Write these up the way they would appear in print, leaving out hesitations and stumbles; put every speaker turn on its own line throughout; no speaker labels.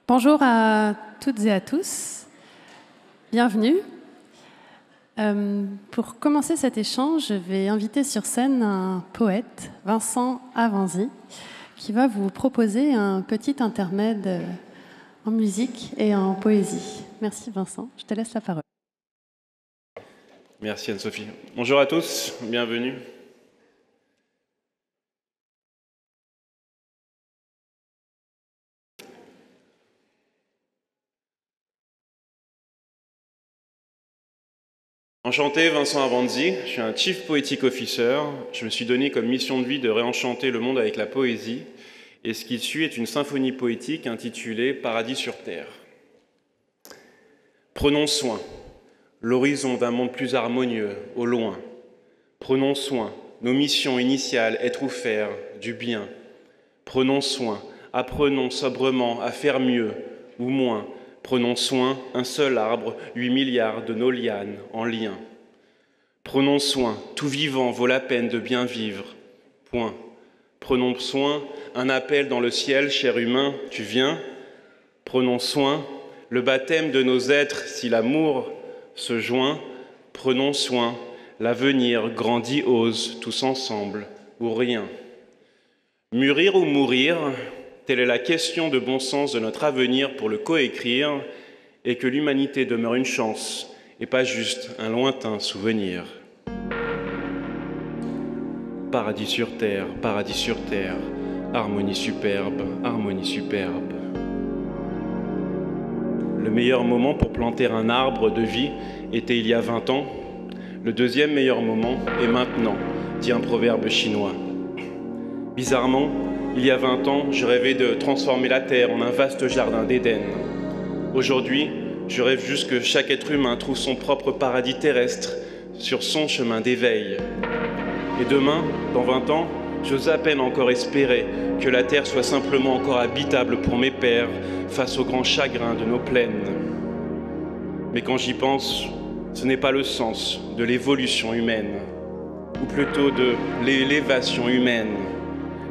Bonjour à toutes et à tous, bienvenue. Pour commencer cet échange, je vais inviter sur scène un poète, Vincent Avanzi, qui va vous proposer un petit intermède en musique et en poésie. Merci Vincent, je te laisse la parole.
Merci Anne-Sophie. Bonjour à tous, bienvenue. Enchanté, Vincent Avanzi, je suis un Chief Poetic Officer. Je me suis donné comme mission de vie de réenchanter le monde avec la poésie. Et ce qui suit est une symphonie poétique intitulée « Paradis sur Terre ». Prenons soin, l'horizon d'un monde plus harmonieux, au loin. Prenons soin, nos missions initiales, être ou faire, du bien. Prenons soin, apprenons sobrement à faire mieux ou moins. Prenons soin, un seul arbre, 8 milliards de nos lianes en lien. Prenons soin, tout vivant vaut la peine de bien vivre. Point. Prenons soin, un appel dans le ciel, cher humain, tu viens. Prenons soin, le baptême de nos êtres, si l'amour se joint. Prenons soin, l'avenir grandiose, tous ensemble, ou rien. Mûrir ou mourir, telle est la question de bon sens de notre avenir pour le coécrire, et que l'humanité demeure une chance, et pas juste un lointain souvenir. Paradis sur terre, harmonie superbe, harmonie superbe. Le meilleur moment pour planter un arbre de vie était il y a 20 ans. Le deuxième meilleur moment est maintenant, dit un proverbe chinois. Bizarrement, il y a 20 ans, je rêvais de transformer la Terre en un vaste jardin d'Éden. Aujourd'hui, je rêve juste que chaque être humain trouve son propre paradis terrestre sur son chemin d'éveil. Et demain, dans 20 ans, j'ose à peine encore espérer que la Terre soit simplement encore habitable pour mes pères face aux grands chagrins de nos plaines. Mais quand j'y pense, ce n'est pas le sens de l'évolution humaine, ou plutôt de l'élévation humaine.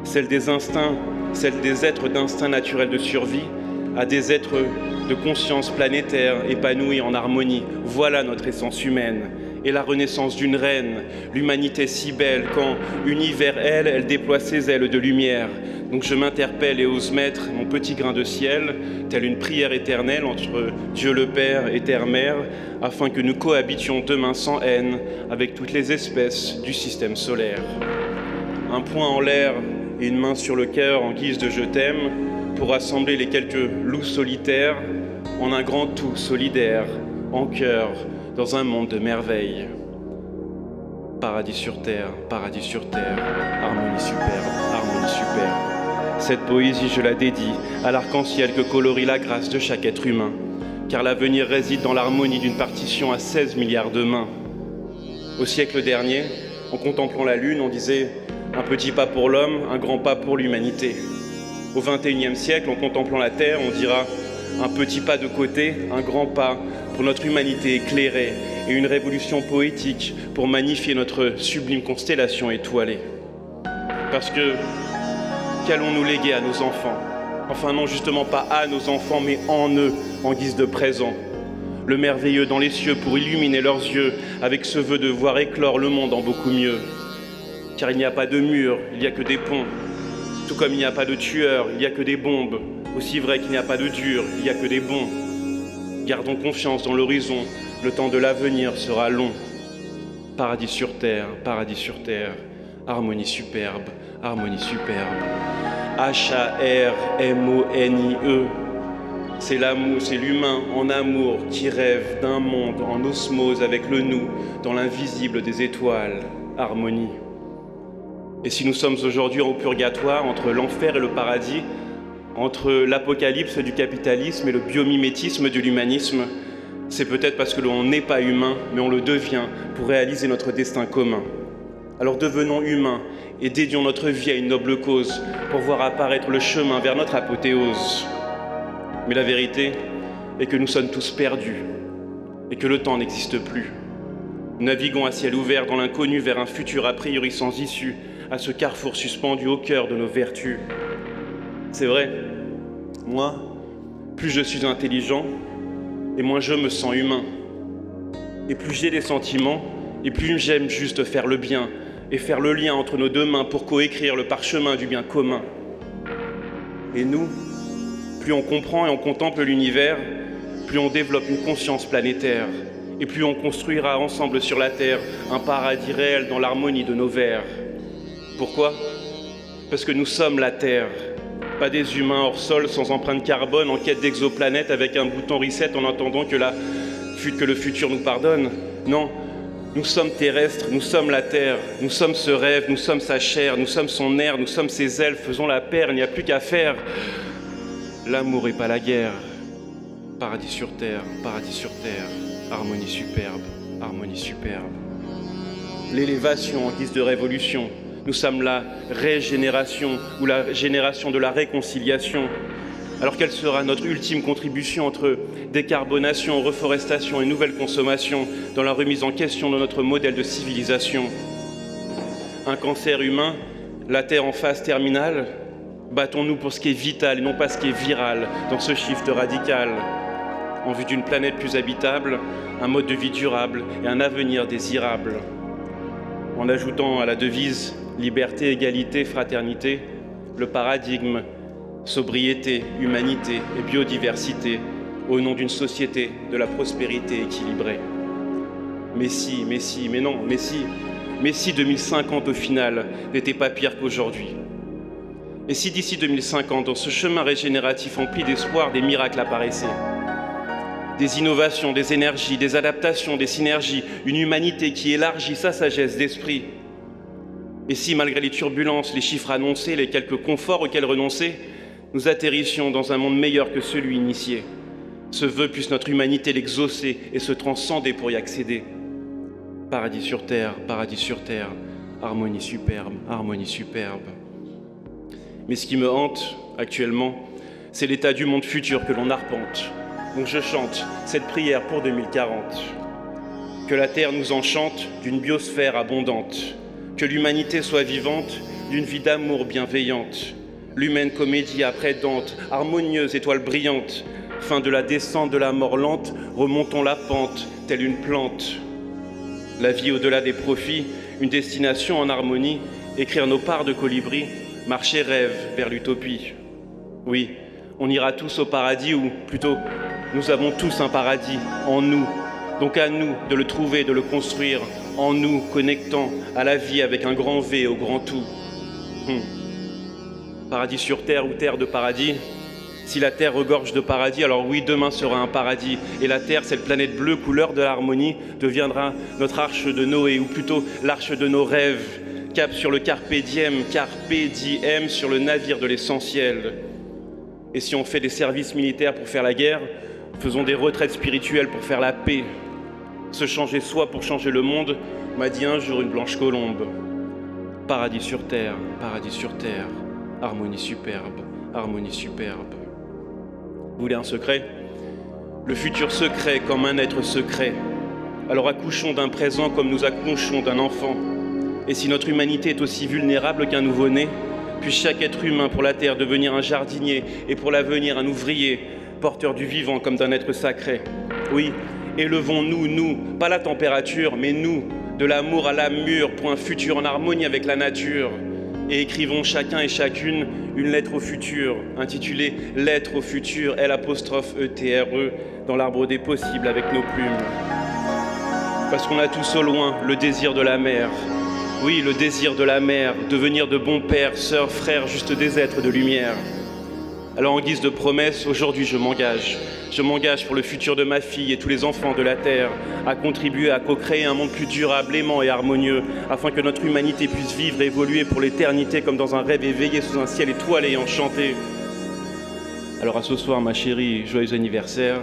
Celle des instincts, celle des êtres d'instinct naturel de survie, à des êtres de conscience planétaire épanouis en harmonie. Voilà notre essence humaine. Et la renaissance d'une reine, l'humanité si belle, quand, unie vers elle, elle déploie ses ailes de lumière. Donc je m'interpelle et ose mettre mon petit grain de ciel, telle une prière éternelle entre Dieu le Père et Terre-Mère, afin que nous cohabitions demain sans haine avec toutes les espèces du système solaire. Un poing en l'air et une main sur le cœur en guise de « je t'aime » pour rassembler les quelques loups solitaires en un grand tout solidaire, en cœur, dans un monde de merveilles. Paradis sur terre, harmonie superbe. Cette poésie, je la dédie à l'arc-en-ciel que colorie la grâce de chaque être humain, car l'avenir réside dans l'harmonie d'une partition à 16 milliards de mains. Au siècle dernier, en contemplant la lune, on disait « un petit pas pour l'homme, un grand pas pour l'humanité ». Au XXIe siècle, en contemplant la Terre, on dira « un petit pas de côté, un grand pas pour notre humanité éclairée et une révolution poétique pour magnifier notre sublime constellation étoilée. » Parce que qu'allons-nous léguer à nos enfants? Enfin non, justement pas à nos enfants, mais en eux, en guise de présent. Le merveilleux dans les cieux pour illuminer leurs yeux avec ce vœu de voir éclore le monde en beaucoup mieux. Car il n'y a pas de murs, il n'y a que des ponts. Tout comme il n'y a pas de tueurs, il n'y a que des bombes. Aussi vrai qu'il n'y a pas de dur, il n'y a que des bons. Gardons confiance dans l'horizon, le temps de l'avenir sera long. Paradis sur terre, harmonie superbe, H-A-R-M-O-N-I-E. C'est l'amour, c'est l'humain en amour qui rêve d'un monde en osmose avec le nous, dans l'invisible des étoiles, harmonie. Et si nous sommes aujourd'hui au purgatoire, entre l'enfer et le paradis, entre l'apocalypse du capitalisme et le biomimétisme de l'humanisme, c'est peut-être parce que l'on n'est pas humain, mais on le devient pour réaliser notre destin commun. Alors devenons humains et dédions notre vie à une noble cause pour voir apparaître le chemin vers notre apothéose. Mais la vérité est que nous sommes tous perdus et que le temps n'existe plus. Nous naviguons à ciel ouvert dans l'inconnu vers un futur a priori sans issue, à ce carrefour suspendu au cœur de nos vertus. C'est vrai, moi, plus je suis intelligent, et moins je me sens humain. Et plus j'ai des sentiments, et plus j'aime juste faire le bien, et faire le lien entre nos deux mains pour coécrire le parchemin du bien commun. Et nous, plus on comprend et on contemple l'univers, plus on développe une conscience planétaire, et plus on construira ensemble sur la Terre un paradis réel dans l'harmonie de nos vers. Pourquoi ? Parce que nous sommes la Terre, pas des humains hors sol sans empreinte carbone en quête d'exoplanètes avec un bouton reset en attendant que le futur nous pardonne. Non, nous sommes terrestres, nous sommes la Terre, nous sommes ce rêve, nous sommes sa chair, nous sommes son air, nous sommes ses ailes, faisons la paire, il n'y a plus qu'à faire. L'amour et pas la guerre. Paradis sur terre, harmonie superbe, harmonie superbe. L'élévation en guise de révolution. Nous sommes la régénération ou la génération de la réconciliation. Alors quelle sera notre ultime contribution entre décarbonation, reforestation et nouvelle consommation dans la remise en question de notre modèle de civilisation? Un cancer humain, la Terre en phase terminale? Battons-nous pour ce qui est vital et non pas ce qui est viral dans ce shift radical. En vue d'une planète plus habitable, un mode de vie durable et un avenir désirable. En ajoutant à la devise liberté, égalité, fraternité, le paradigme sobriété, humanité et biodiversité au nom d'une société de la prospérité équilibrée. Mais si 2050 au final n'était pas pire qu'aujourd'hui. Et si d'ici 2050, dans ce chemin régénératif empli d'espoir, des miracles apparaissaient? Des innovations, des énergies, des adaptations, des synergies, une humanité qui élargit sa sagesse d'esprit. Et si, malgré les turbulences, les chiffres annoncés, les quelques conforts auxquels renoncer, nous atterrissions dans un monde meilleur que celui initié. Ce vœu puisse notre humanité l'exaucer et se transcender pour y accéder. Paradis sur terre, harmonie superbe, harmonie superbe. Mais ce qui me hante actuellement, c'est l'état du monde futur que l'on arpente. Donc je chante cette prière pour 2040. Que la Terre nous enchante d'une biosphère abondante. Que l'humanité soit vivante d'une vie d'amour bienveillante. L'humaine comédie après Dante, harmonieuse étoile brillante. Fin de la descente de la mort lente, remontons la pente, telle une plante. La vie au-delà des profits, une destination en harmonie, écrire nos parts de colibri, marcher rêve vers l'utopie. Oui, on ira tous au paradis, ou plutôt, nous avons tous un paradis en nous. Donc à nous de le trouver, de le construire, en nous, connectant à la vie avec un grand V au grand tout. Paradis sur terre ou terre de paradis? Si la Terre regorge de paradis, alors oui, demain sera un paradis. Et la Terre, cette planète bleue, couleur de l'harmonie, deviendra notre arche de Noé, ou plutôt l'arche de nos rêves. Cap sur le carpe diem sur le navire de l'essentiel. Et si on fait des services militaires pour faire la guerre, faisons des retraites spirituelles pour faire la paix. Se changer soi pour changer le monde, m'a dit un jour une blanche colombe. Paradis sur terre, harmonie superbe, harmonie superbe. Vous voulez un secret? Le futur secret comme un être secret. Alors accouchons d'un présent comme nous accouchons d'un enfant. Et si notre humanité est aussi vulnérable qu'un nouveau-né, puisse chaque être humain pour la terre devenir un jardinier et pour l'avenir un ouvrier, porteur du vivant comme d'un être sacré. Oui, élevons-nous, nous, pas la température, mais nous, de l'amour à l'âme mûre pour un futur en harmonie avec la nature. Et écrivons chacun et chacune une lettre au futur, intitulée « Lettre au futur », L''E-T-R-E, dans l'arbre des possibles avec nos plumes. Parce qu'on a tous au loin le désir de la mer. Oui, le désir de la mer, devenir de bons pères, sœurs, frères, juste des êtres de lumière. Alors en guise de promesse, aujourd'hui je m'engage. Je m'engage pour le futur de ma fille et tous les enfants de la Terre, à contribuer à co-créer un monde plus durable, aimant et harmonieux, afin que notre humanité puisse vivre et évoluer pour l'éternité comme dans un rêve éveillé sous un ciel étoilé et enchanté. Alors à ce soir, ma chérie, joyeux anniversaire.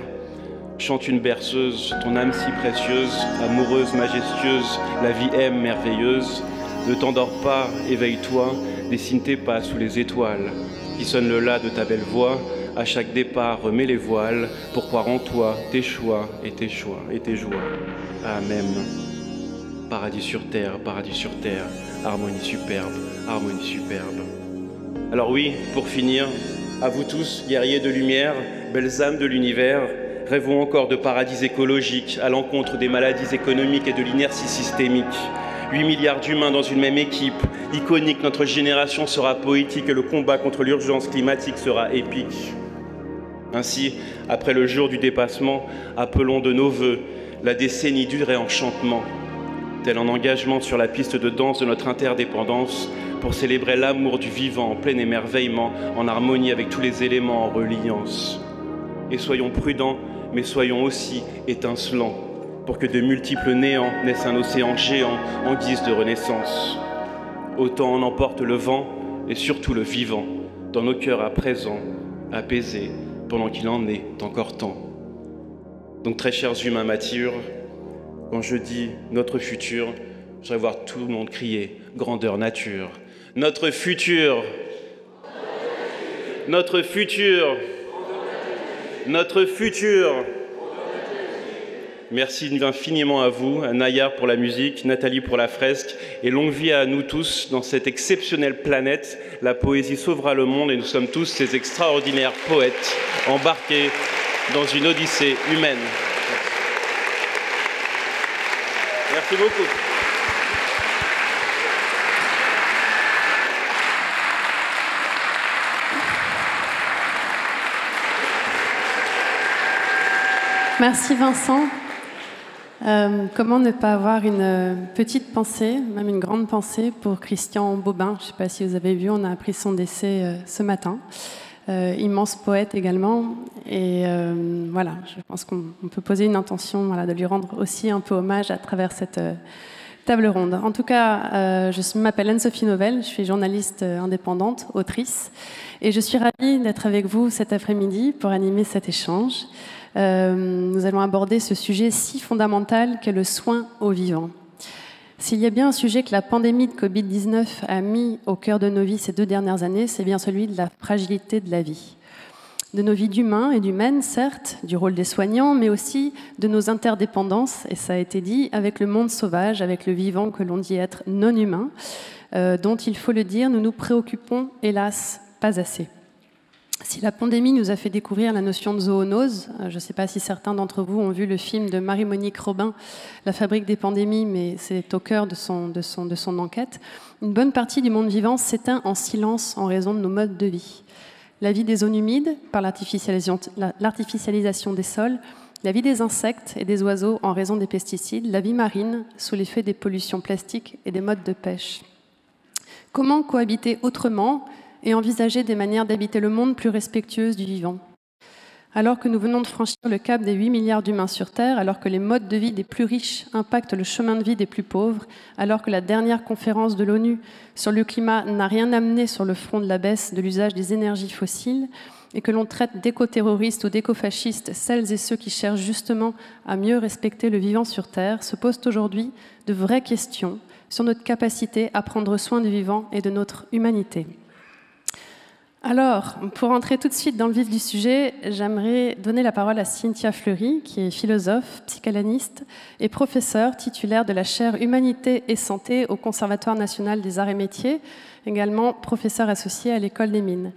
Chante une berceuse, ton âme si précieuse, amoureuse, majestueuse, la vie aime, merveilleuse. Ne t'endors pas, éveille-toi, dessine tes pas sous les étoiles. Qui sonne le la de ta belle voix, à chaque départ remets les voiles, pour croire en toi, tes choix et tes joies. Amen. Paradis sur terre, harmonie superbe, harmonie superbe. Alors oui, pour finir, à vous tous, guerriers de lumière, belles âmes de l'univers, rêvons encore de paradis écologiques à l'encontre des maladies économiques et de l'inertie systémique. 8 milliards d'humains dans une même équipe, iconique, notre génération sera poétique et le combat contre l'urgence climatique sera épique. Ainsi, après le jour du dépassement, appelons de nos vœux la décennie du réenchantement, tel un engagement sur la piste de danse de notre interdépendance pour célébrer l'amour du vivant en plein émerveillement, en harmonie avec tous les éléments en reliance. Et soyons prudents, mais soyons aussi étincelants, pour que de multiples néants naissent un océan géant en guise de renaissance. Autant en emporte le vent et surtout le vivant, dans nos cœurs à présent, apaisés, pendant qu'il en est encore temps. Donc très chers humains matures, quand je dis notre futur, je voudrais voir tout le monde crier « grandeur nature ». Notre futur, notre futur, notre futur. Merci infiniment à vous, à Nayar pour la musique, Nathalie pour la fresque, et longue vie à nous tous dans cette exceptionnelle planète. La poésie sauvera le monde et nous sommes tous ces extraordinaires poètes embarqués dans une odyssée humaine. Merci beaucoup.
Merci Vincent. Comment ne pas avoir une petite pensée, même une grande pensée pour Christian Bobin. Je ne sais pas si vous avez vu, on a appris son décès ce matin. Immense poète également. Et voilà, je pense qu'on peut poser une intention de lui rendre aussi un peu hommage à travers cette table ronde. En tout cas, je m'appelle Anne-Sophie Novelle, je suis journaliste indépendante, autrice. Et je suis ravie d'être avec vous cet après-midi pour animer cet échange. Nous allons aborder ce sujet si fondamental qu'est le soin aux vivants. S'il y a bien un sujet que la pandémie de Covid-19 a mis au cœur de nos vies ces 2 dernières années, c'est bien celui de la fragilité de la vie. De nos vies d'humains et d'humaines, certes, du rôle des soignants, mais aussi de nos interdépendances, et ça a été dit, avec le monde sauvage, avec le vivant que l'on dit être non humain, dont, il faut le dire, nous nous préoccupons, hélas, pas assez. Si la pandémie nous a fait découvrir la notion de zoonose, je ne sais pas si certains d'entre vous ont vu le film de Marie-Monique Robin, La fabrique des pandémies, mais c'est au cœur de son enquête, une bonne partie du monde vivant s'éteint en silence en raison de nos modes de vie. La vie des zones humides, par l'artificialisation des sols, la vie des insectes et des oiseaux en raison des pesticides, la vie marine sous l'effet des pollutions plastiques et des modes de pêche. Comment cohabiter autrement et envisager des manières d'habiter le monde plus respectueuses du vivant? Alors que nous venons de franchir le cap des 8 milliards d'humains sur Terre, alors que les modes de vie des plus riches impactent le chemin de vie des plus pauvres, alors que la dernière conférence de l'ONU sur le climat n'a rien amené sur le front de la baisse de l'usage des énergies fossiles, et que l'on traite d'éco-terroristes ou d'éco-fascistes celles et ceux qui cherchent justement à mieux respecter le vivant sur Terre, se posent aujourd'hui de vraies questions sur notre capacité à prendre soin du vivant et de notre humanité. Alors, pour entrer tout de suite dans le vif du sujet, j'aimerais donner la parole à Cynthia Fleury, qui est philosophe, psychanalyste et professeure titulaire de la chaire Humanité et Santé au Conservatoire national des arts et métiers, également professeure associée à l'École des Mines.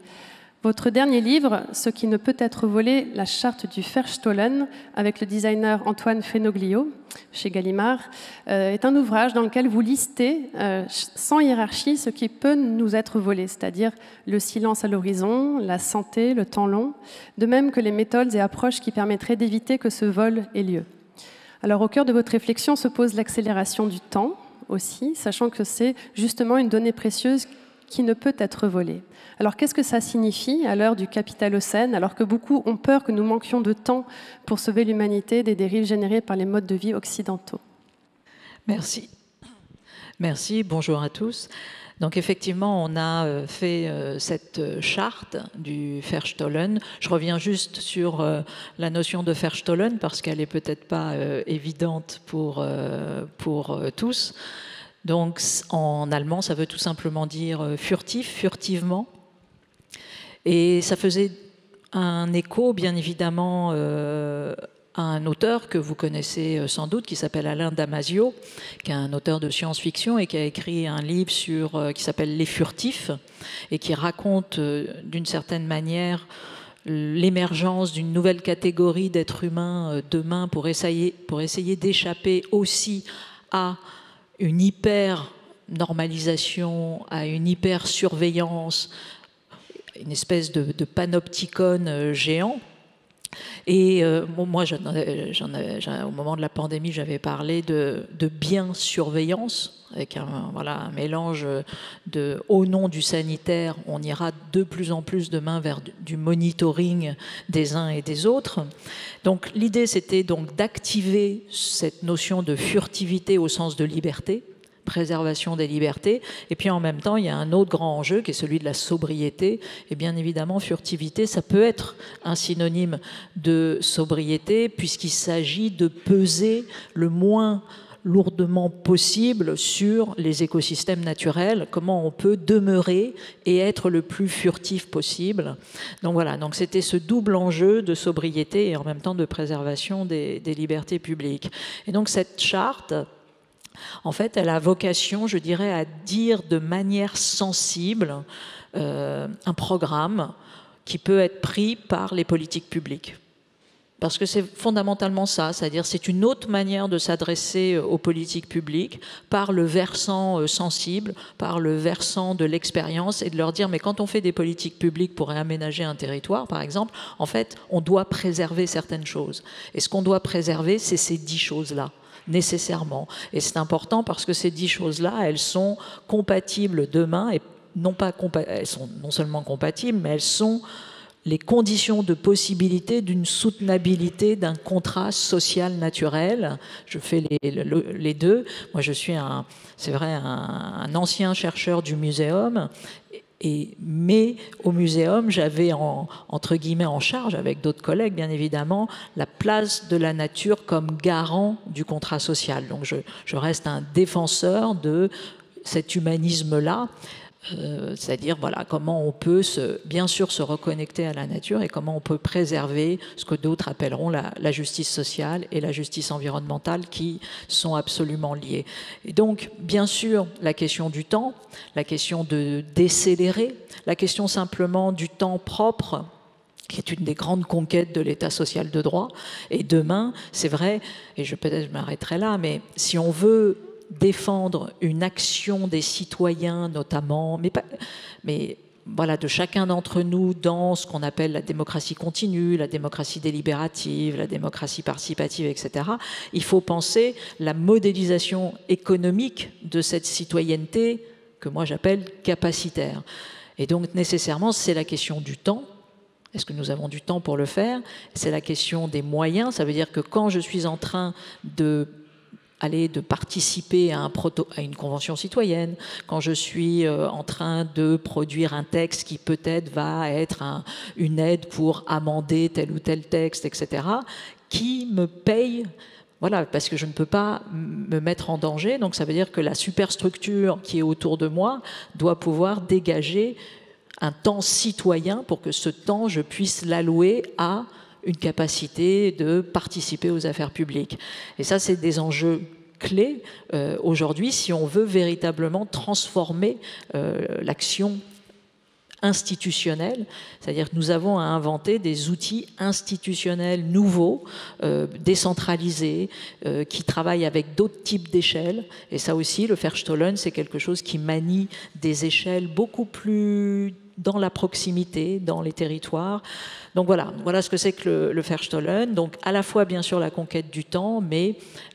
Votre dernier livre, Ce qui ne peut être volé, la charte du Verstollen, avec le designer Antoine Fenoglio, chez Gallimard, est un ouvrage dans lequel vous listez, sans hiérarchie, ce qui peut nous être volé, c'est-à-dire le silence à l'horizon, la santé, le temps long, de même que les méthodes et approches qui permettraient d'éviter que ce vol ait lieu. Alors, au cœur de votre réflexion se pose l'accélération du temps aussi, sachant que c'est justement une donnée précieuse qui ne peut être volée. Alors qu'est-ce que ça signifie à l'heure du capitalocène, alors que beaucoup ont peur que nous manquions de temps pour sauver l'humanité des dérives générées par les modes de vie occidentaux?
Merci. Merci, bonjour à tous. Donc effectivement, on a fait cette charte du Verstollen. Je reviens juste sur la notion de Verstollen parce qu'elle n'est peut-être pas évidente pour tous. Donc en allemand, ça veut tout simplement dire furtif, furtivement. Et ça faisait un écho, bien évidemment, à un auteur que vous connaissez sans doute, qui s'appelle Alain Damasio, qui est un auteur de science-fiction et qui a écrit un livre qui s'appelle Les Furtifs, et qui raconte d'une certaine manière l'émergence d'une nouvelle catégorie d'êtres humains demain pour essayer d'échapper aussi à une hyper-normalisation, à une hyper-surveillance, une espèce de panopticon géant. Et moi, au moment de la pandémie, j'avais parlé de bien-surveillance, avec un mélange de, au nom du sanitaire, on ira de plus en plus demain vers du monitoring des uns et des autres. Donc l'idée, c'était donc d'activer cette notion de furtivité au sens de liberté, préservation des libertés, et puis en même temps il y a un autre grand enjeu qui est celui de la sobriété, et bien évidemment furtivité ça peut être un synonyme de sobriété puisqu'il s'agit de peser le moins lourdement possible sur les écosystèmes naturels, comment on peut demeurer et être le plus furtif possible. Donc voilà, donc c'était ce double enjeu de sobriété et en même temps de préservation des libertés publiques. Et donc cette charte, en fait, elle a vocation, je dirais, à dire de manière sensible un programme qui peut être pris par les politiques publiques. Parce que c'est fondamentalement ça, c'est-à-dire c'est une autre manière de s'adresser aux politiques publiques par le versant sensible, par le versant de l'expérience et de leur dire mais quand on fait des politiques publiques pour réaménager un territoire, par exemple, en fait, on doit préserver certaines choses. Et ce qu'on doit préserver, c'est ces 10 choses-là. Nécessairement. Et c'est important parce que ces 10 choses-là, elles sont compatibles demain, et elles sont non seulement compatibles, mais elles sont les conditions de possibilité d'une soutenabilité d'un contrat social naturel. Je fais les deux. Moi, je suis c'est vrai, un ancien chercheur du muséum. Mais au muséum, j'avais entre guillemets en charge, avec d'autres collègues bien évidemment, la place de la nature comme garant du contrat social. Donc je reste un défenseur de cet humanisme-là, c'est-à-dire voilà, comment on peut bien sûr se reconnecter à la nature et comment on peut préserver ce que d'autres appelleront la justice sociale et la justice environnementale qui sont absolument liées. Et donc bien sûr la question du temps, la question de décélérer, la question simplement du temps propre qui est une des grandes conquêtes de l'État social de droit. Et demain, c'est vrai, et peut-être je m'arrêterai là, mais si on veut défendre une action des citoyens notamment, mais voilà, de chacun d'entre nous dans ce qu'on appelle la démocratie continue, la démocratie délibérative, la démocratie participative, etc., il faut penser la modélisation économique de cette citoyenneté que moi j'appelle capacitaire. Et donc nécessairement, c'est la question du temps. Est-ce que nous avons du temps pour le faire? C'est la question des moyens. Ça veut dire que quand je suis en train de participer à une convention citoyenne, quand je suis en train de produire un texte qui peut-être va être une aide pour amender tel ou tel texte, etc., qui me paye? Voilà, parce que je ne peux pas me mettre en danger. Donc ça veut dire que la superstructure qui est autour de moi doit pouvoir dégager un temps citoyen pour que ce temps, je puisse l'allouer à une capacité de participer aux affaires publiques. Et ça, c'est des enjeux clés aujourd'hui si on veut véritablement transformer l'action institutionnelle, c'est-à-dire que nous avons à inventer des outils institutionnels nouveaux, décentralisés, qui travaillent avec d'autres types d'échelles. Et ça aussi, le Verstollen, c'est quelque chose qui manie des échelles beaucoup plus dans la proximité, dans les territoires. Donc voilà ce que c'est que le Verstollen. Donc à la fois bien sûr la conquête du temps, mais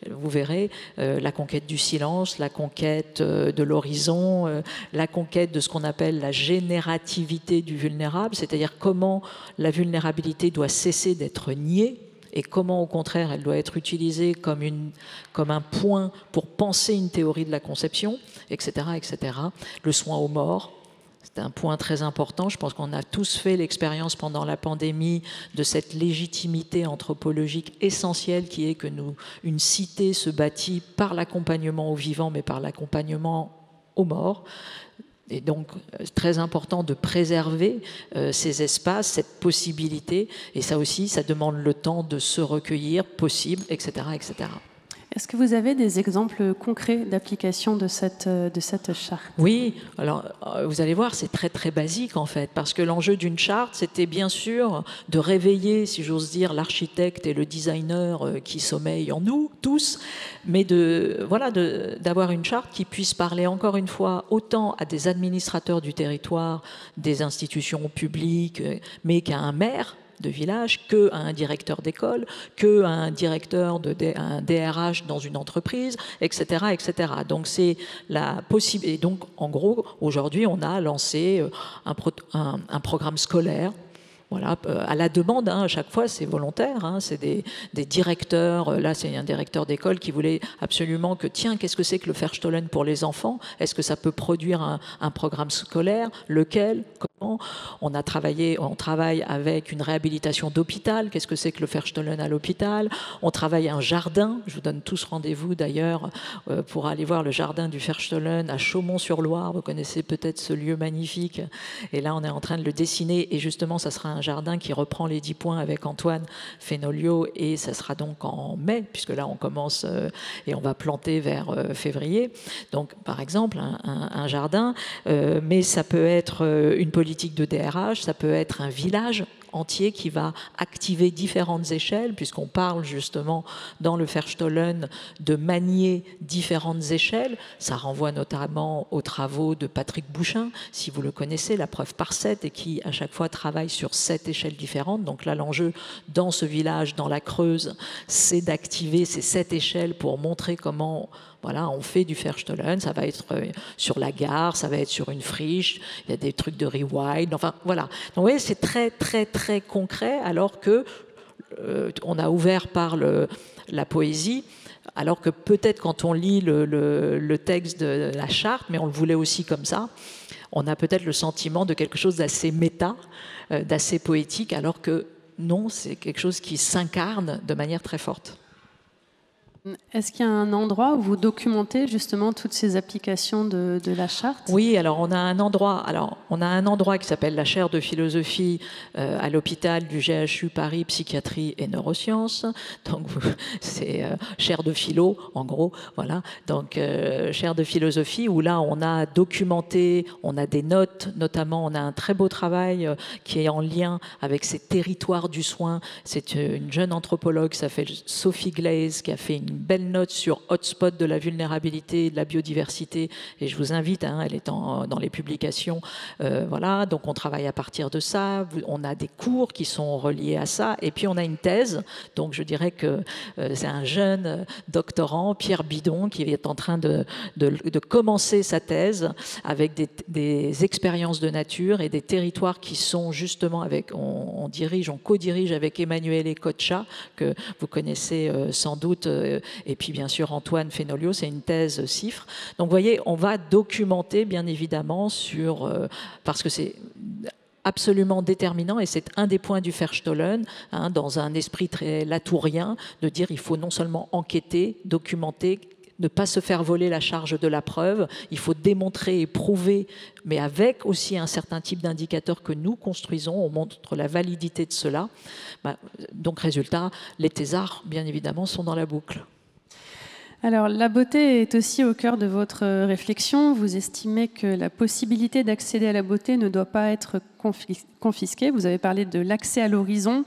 vous verrez la conquête du silence, la conquête de l'horizon, la conquête de ce qu'on appelle la générativité du vulnérable, c'est-à-dire comment la vulnérabilité doit cesser d'être niée et comment au contraire elle doit être utilisée comme un point pour penser une théorie de la conception, etc., etc. Le soin aux morts. C'est un point très important. Je pense qu'on a tous fait l'expérience pendant la pandémie de cette légitimité anthropologique essentielle qui est que une cité se bâtit par l'accompagnement aux vivants, mais par l'accompagnement aux morts. Et donc, très important de préserver ces espaces, cette possibilité. Et ça aussi, ça demande le temps de se recueillir, possible, etc., etc.
Est-ce que vous avez des exemples concrets d'application de cette charte?
Oui, alors vous allez voir, c'est très très basique en fait, parce que l'enjeu d'une charte, c'était bien sûr de réveiller, si j'ose dire, l'architecte et le designer qui sommeillent en nous tous, mais d'avoir une charte qui puisse parler encore une fois autant à des administrateurs du territoire, des institutions publiques, mais qu'à un maire de village, qu'à un directeur d'école, qu'à un directeur, un DRH dans une entreprise, etc. etc. Donc c'est la possibilité. Et donc en gros, aujourd'hui, on a lancé un programme scolaire. Voilà, à la demande, à chaque fois, c'est volontaire. C'est des directeurs. Là, c'est un directeur d'école qui voulait absolument que, tiens, qu'est-ce que c'est que le Verstollen pour les enfants? Est-ce que ça peut produire un programme scolaire? Lequel? Comment? On travaille avec une réhabilitation d'hôpital. Qu'est-ce que c'est que le Verstollen à l'hôpital? On travaille un jardin. Je vous donne tous rendez-vous d'ailleurs pour aller voir le jardin du Verstollen à Chaumont-sur-Loire. Vous connaissez peut-être ce lieu magnifique. Et là, on est en train de le dessiner. Et justement, ça sera un jardin qui reprend les 10 points avec Antoine Fenolio, et ça sera donc en mai, puisque là on commence et on va planter vers février. Donc par exemple un jardin, mais ça peut être une politique de DRH, ça peut être un village entier qui va activer différentes échelles, puisqu'on parle justement dans le Verstollen de manier différentes échelles. Ça renvoie notamment aux travaux de Patrick Bouchin, si vous le connaissez, la preuve par 7, et qui à chaque fois travaille sur 7 échelles différentes. Donc là, l'enjeu dans ce village, dans la Creuse, c'est d'activer ces 7 échelles pour montrer comment on fait du Verstollen. Ça va être sur la gare, ça va être sur une friche, il y a des trucs de rewild, enfin voilà. Donc vous voyez, c'est très très très concret, alors que on a ouvert par la poésie, alors que peut-être quand on lit le texte de la charte, mais on le voulait aussi comme ça, on a peut-être le sentiment de quelque chose d'assez méta, d'assez poétique, alors que non, c'est quelque chose qui s'incarne de manière très forte.
Est-ce qu'il y a un endroit où vous documentez justement toutes ces applications de la charte?
Oui, alors on a un endroit qui s'appelle la chaire de philosophie à l'hôpital du GHU Paris, psychiatrie et neurosciences. Donc c'est chaire de philo, en gros, voilà. Donc chaire de philosophie où là on a documenté, on a des notes, notamment on a un très beau travail qui est en lien avec ces territoires du soin. C'est une jeune anthropologue qui s'appelle Sophie Glaze qui a fait une belle note sur hotspot de la vulnérabilité et de la biodiversité, et je vous invite, elle est dans les publications, voilà, donc on travaille à partir de ça, on a des cours qui sont reliés à ça, et puis on a une thèse, donc je dirais que c'est un jeune doctorant, Pierre Bidon, qui est en train de commencer sa thèse avec des expériences de nature et des territoires qui sont justement on co-dirige avec Emanuele Coccia, que vous connaissez sans doute, et puis bien sûr Antoine Fenolio, c'est une thèse CIFRE. Donc vous voyez, on va documenter bien évidemment parce que c'est absolument déterminant, et c'est un des points du Verstollen, dans un esprit très latourien, de dire il faut non seulement enquêter, documenter, ne pas se faire voler la charge de la preuve, il faut démontrer et prouver, mais avec aussi un certain type d'indicateurs que nous construisons, on montre la validité de cela. Donc résultat, les thésards, bien évidemment, sont dans la boucle.
Alors, la beauté est aussi au cœur de votre réflexion. Vous estimez que la possibilité d'accéder à la beauté ne doit pas être confisquée. Vous avez parlé de l'accès à l'horizon,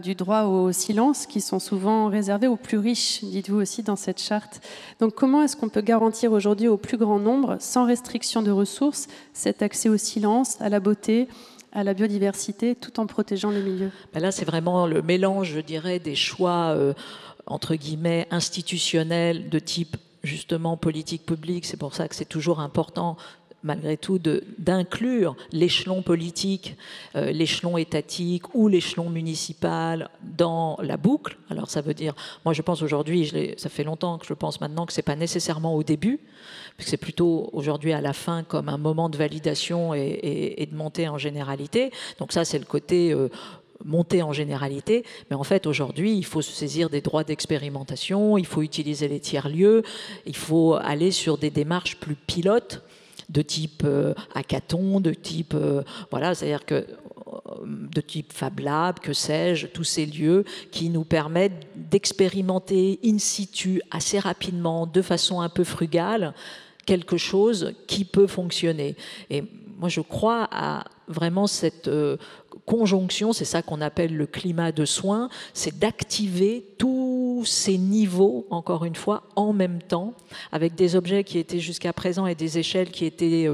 du droit au silence, qui sont souvent réservés aux plus riches, dites-vous aussi dans cette charte. Donc, comment est-ce qu'on peut garantir aujourd'hui au plus grand nombre, sans restriction de ressources, cet accès au silence, à la beauté, à la biodiversité, tout en protégeant les milieux?
Là, c'est vraiment le mélange, je dirais, des choix entre guillemets institutionnels de type justement politique publique. C'est pour ça que c'est toujours important malgré tout d'inclure l'échelon politique, l'échelon étatique ou l'échelon municipal dans la boucle. Alors ça veut dire, moi je pense aujourd'hui, ça fait longtemps que je pense maintenant que c'est pas nécessairement au début, parce que c'est plutôt aujourd'hui à la fin comme un moment de validation et de montée en généralité. Donc ça c'est le côté monter en généralité, mais en fait aujourd'hui il faut se saisir des droits d'expérimentation, il faut utiliser les tiers-lieux, il faut aller sur des démarches plus pilotes de type hackathon, de type voilà, c'est-à-dire que de type Fab Lab, que sais-je, tous ces lieux qui nous permettent d'expérimenter in situ assez rapidement, de façon un peu frugale, quelque chose qui peut fonctionner. Et moi, je crois à vraiment cette conjonction, c'est ça qu'on appelle le climat de soins, c'est d'activer tous ces niveaux, encore une fois, en même temps, avec des objets qui étaient jusqu'à présent et des échelles qui étaient,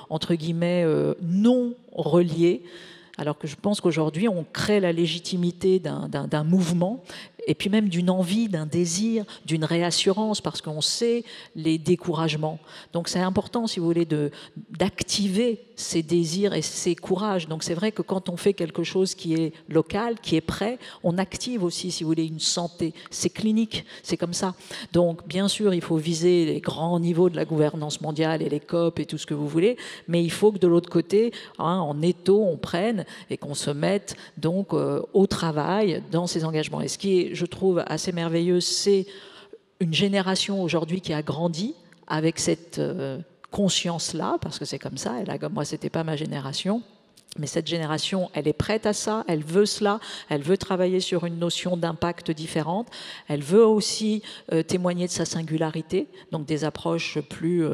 entre guillemets, non reliées. Alors que je pense qu'aujourd'hui, on crée la légitimité d'un mouvement, et puis même d'une envie, d'un désir, d'une réassurance, parce qu'on sait les découragements. Donc c'est important, si vous voulez, d'activer ces désirs et ces courages. Donc c'est vrai que quand on fait quelque chose qui est local, qui est prêt, on active aussi, si vous voulez, une santé. C'est clinique, c'est comme ça. Donc bien sûr, il faut viser les grands niveaux de la gouvernance mondiale et les COP et tout ce que vous voulez, mais il faut que de l'autre côté, en étau, on prenne et qu'on se mette donc au travail dans ces engagements. Et ce qui est, je trouve, assez merveilleux, c'est une génération aujourd'hui qui a grandi avec cette conscience-là, parce que c'est comme ça, moi, c'était pas ma génération, mais cette génération, elle est prête à ça, elle veut cela, elle veut travailler sur une notion d'impact différente, elle veut aussi témoigner de sa singularité, donc des approches plus,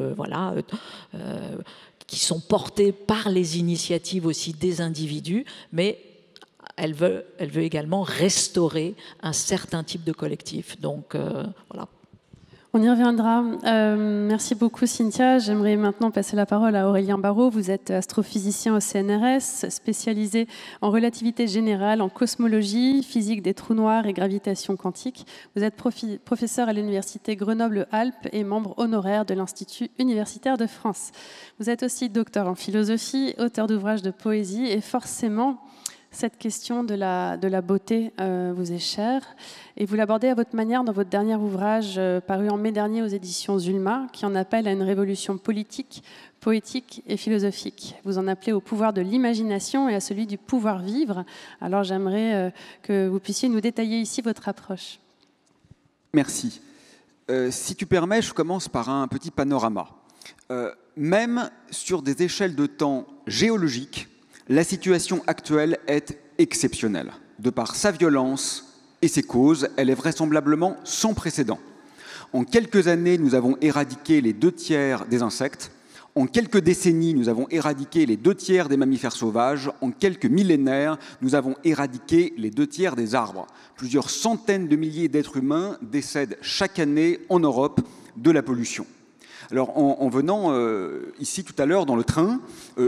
qui sont portées par les initiatives aussi des individus, mais elle veut également restaurer un certain type de collectif. Donc, voilà.
On y reviendra. Merci beaucoup, Cynthia. J'aimerais maintenant passer la parole à Aurélien Barraud. Vous êtes astrophysicien au CNRS, spécialisé en relativité générale, en cosmologie, physique des trous noirs et gravitation quantique. Vous êtes professeur à l'Université Grenoble-Alpes et membre honoraire de l'Institut universitaire de France. Vous êtes aussi docteur en philosophie, auteur d'ouvrages de poésie et forcément, cette question de la beauté vous est chère et vous l'abordez à votre manière dans votre dernier ouvrage paru en mai dernier aux éditions Zulma, qui en appelle à une révolution politique, poétique et philosophique. Vous en appelez au pouvoir de l'imagination et à celui du pouvoir vivre. Alors j'aimerais que vous puissiez nous détailler ici votre approche.
Merci. Si tu permets, je commence par un petit panorama. Même sur des échelles de temps géologiques, la situation actuelle est exceptionnelle. De par sa violence et ses causes, elle est vraisemblablement sans précédent. En quelques années, nous avons éradiqué les 2/3 des insectes. En quelques décennies, nous avons éradiqué les 2/3 des mammifères sauvages. En quelques millénaires, nous avons éradiqué les 2/3 des arbres. Plusieurs centaines de milliers d'êtres humains décèdent chaque année en Europe de la pollution. Alors, en venant ici tout à l'heure dans le train,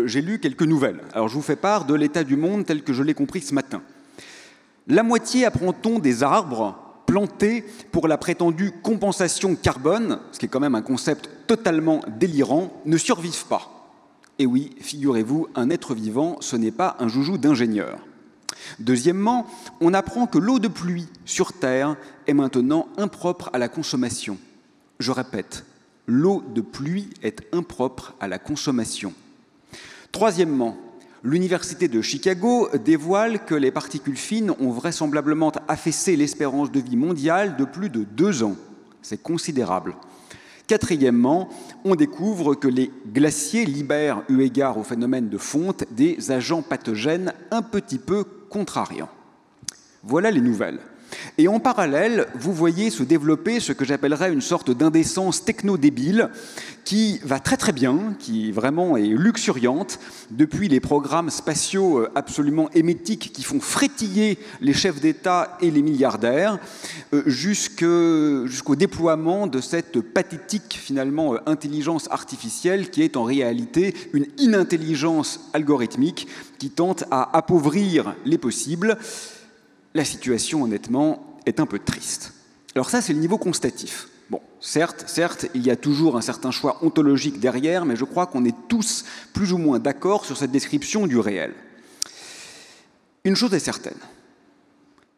j'ai lu quelques nouvelles. Alors, je vous fais part de l'état du monde tel que je l'ai compris ce matin. La moitié, apprend-on, des arbres plantés pour la prétendue compensation carbone, ce qui est quand même un concept totalement délirant, ne survivent pas. Et oui, figurez-vous, un être vivant, ce n'est pas un joujou d'ingénieur. Deuxièmement, on apprend que l'eau de pluie sur Terre est maintenant impropre à la consommation. Je répète, l'eau de pluie est impropre à la consommation. Troisièmement, l'Université de Chicago dévoile que les particules fines ont vraisemblablement affaissé l'espérance de vie mondiale de plus de 2 ans. C'est considérable. Quatrièmement, on découvre que les glaciers libèrent, eu égard au phénomène de fonte, des agents pathogènes un petit peu contrariants. Voilà les nouvelles. Et en parallèle, vous voyez se développer ce que j'appellerais une sorte d'indécence techno-débile qui va très très bien, qui vraiment est luxuriante, depuis les programmes spatiaux absolument émétiques qui font frétiller les chefs d'État et les milliardaires, jusqu'au déploiement de cette pathétique finalement intelligence artificielle qui est en réalité une inintelligence algorithmique qui tente à appauvrir les possibles. La situation, honnêtement, est un peu triste. Alors ça, c'est le niveau constatif. Bon, certes, il y a toujours un certain choix ontologique derrière, mais je crois qu'on est tous plus ou moins d'accord sur cette description du réel. Une chose est certaine,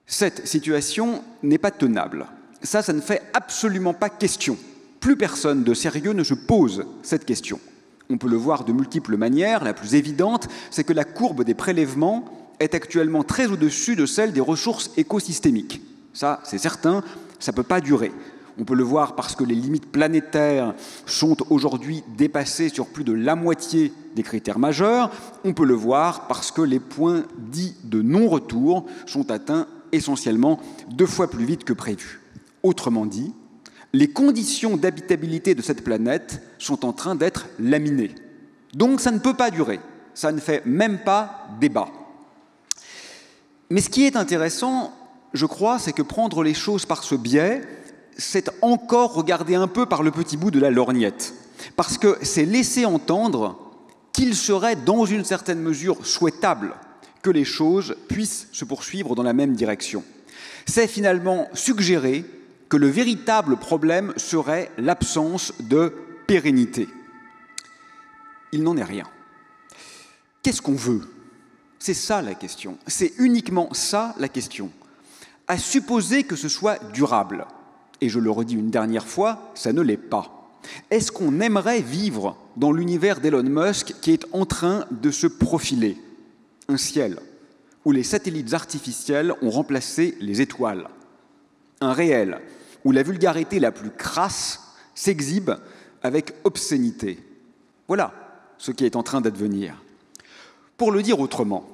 cette situation n'est pas tenable. Ça ne fait absolument pas question. Plus personne de sérieux ne se pose cette question. On peut le voir de multiples manières. La plus évidente, c'est que la courbe des prélèvements est actuellement très au-dessus de celle des ressources écosystémiques. Ça, c'est certain, ça ne peut pas durer. On peut le voir parce que les limites planétaires sont aujourd'hui dépassées sur plus de la moitié des critères majeurs. On peut le voir parce que les points dits de non-retour sont atteints essentiellement 2 fois plus vite que prévu. Autrement dit, les conditions d'habitabilité de cette planète sont en train d'être laminées. Donc ça ne peut pas durer, ça ne fait même pas débat. Mais ce qui est intéressant, je crois, c'est que prendre les choses par ce biais, c'est encore regarder un peu par le petit bout de la lorgnette. Parce que c'est laisser entendre qu'il serait, dans une certaine mesure, souhaitable que les choses puissent se poursuivre dans la même direction. C'est finalement suggérer que le véritable problème serait l'absence de pérennité. Il n'en est rien. Qu'est-ce qu'on veut ? C'est ça la question. C'est uniquement ça la question. À supposer que ce soit durable, et je le redis une dernière fois, ça ne l'est pas. Est-ce qu'on aimerait vivre dans l'univers d'Elon Musk qui est en train de se profiler ? Un ciel où les satellites artificiels ont remplacé les étoiles. Un réel où la vulgarité la plus crasse s'exhibe avec obscénité. Voilà ce qui est en train d'advenir. Pour le dire autrement,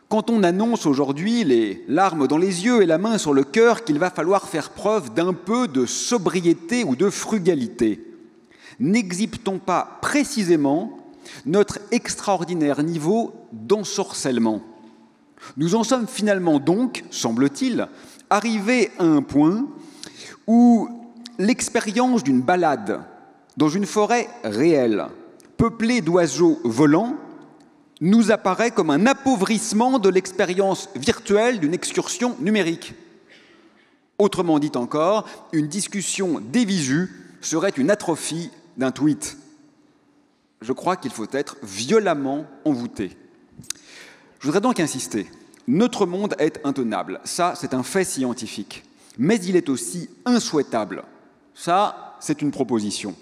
quand on annonce aujourd'hui, les larmes dans les yeux et la main sur le cœur, qu'il va falloir faire preuve d'un peu de sobriété ou de frugalité, n'exhibe-t-on pas précisément notre extraordinaire niveau d'ensorcellement ? Nous en sommes finalement donc, semble-t-il, arrivés à un point où l'expérience d'une balade dans une forêt réelle, peuplée d'oiseaux volants, nous apparaît comme un appauvrissement de l'expérience virtuelle d'une excursion numérique. Autrement dit encore, une discussion dévisue serait une atrophie d'un tweet. Je crois qu'il faut être violemment envoûté. Je voudrais donc insister. Notre monde est intenable. Ça, c'est un fait scientifique. Mais il est aussi insouhaitable. Ça, c'est une proposition.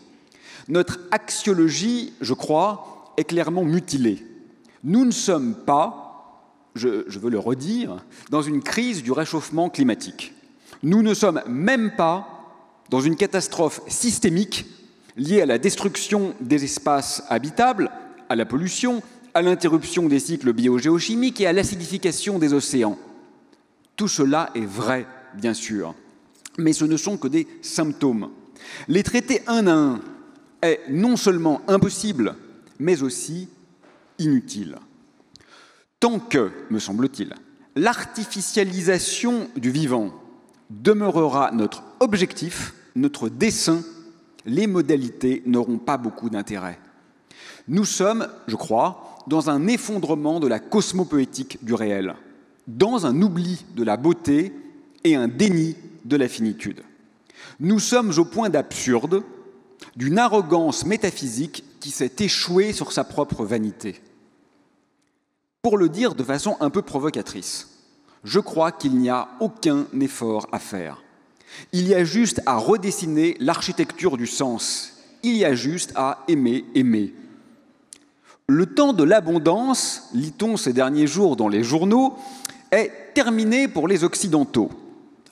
Notre axiologie, je crois, est clairement mutilée. Nous ne sommes pas, je veux le redire, dans une crise du réchauffement climatique. Nous ne sommes même pas dans une catastrophe systémique liée à la destruction des espaces habitables, à la pollution, à l'interruption des cycles biogéochimiques et à l'acidification des océans. Tout cela est vrai, bien sûr, mais ce ne sont que des symptômes. Les traiter un à un est non seulement impossible, mais aussi inutile. Tant que, me semble-t-il, l'artificialisation du vivant demeurera notre objectif, notre dessein, les modalités n'auront pas beaucoup d'intérêt. Nous sommes, je crois, dans un effondrement de la cosmopoétique du réel, dans un oubli de la beauté et un déni de la finitude. Nous sommes au point d'absurde, d'une arrogance métaphysique qui s'est échouée sur sa propre vanité. Pour le dire de façon un peu provocatrice, je crois qu'il n'y a aucun effort à faire. Il y a juste à redessiner l'architecture du sens. Il y a juste à aimer, aimer. Le temps de l'abondance, lit-on ces derniers jours dans les journaux, est terminé pour les Occidentaux.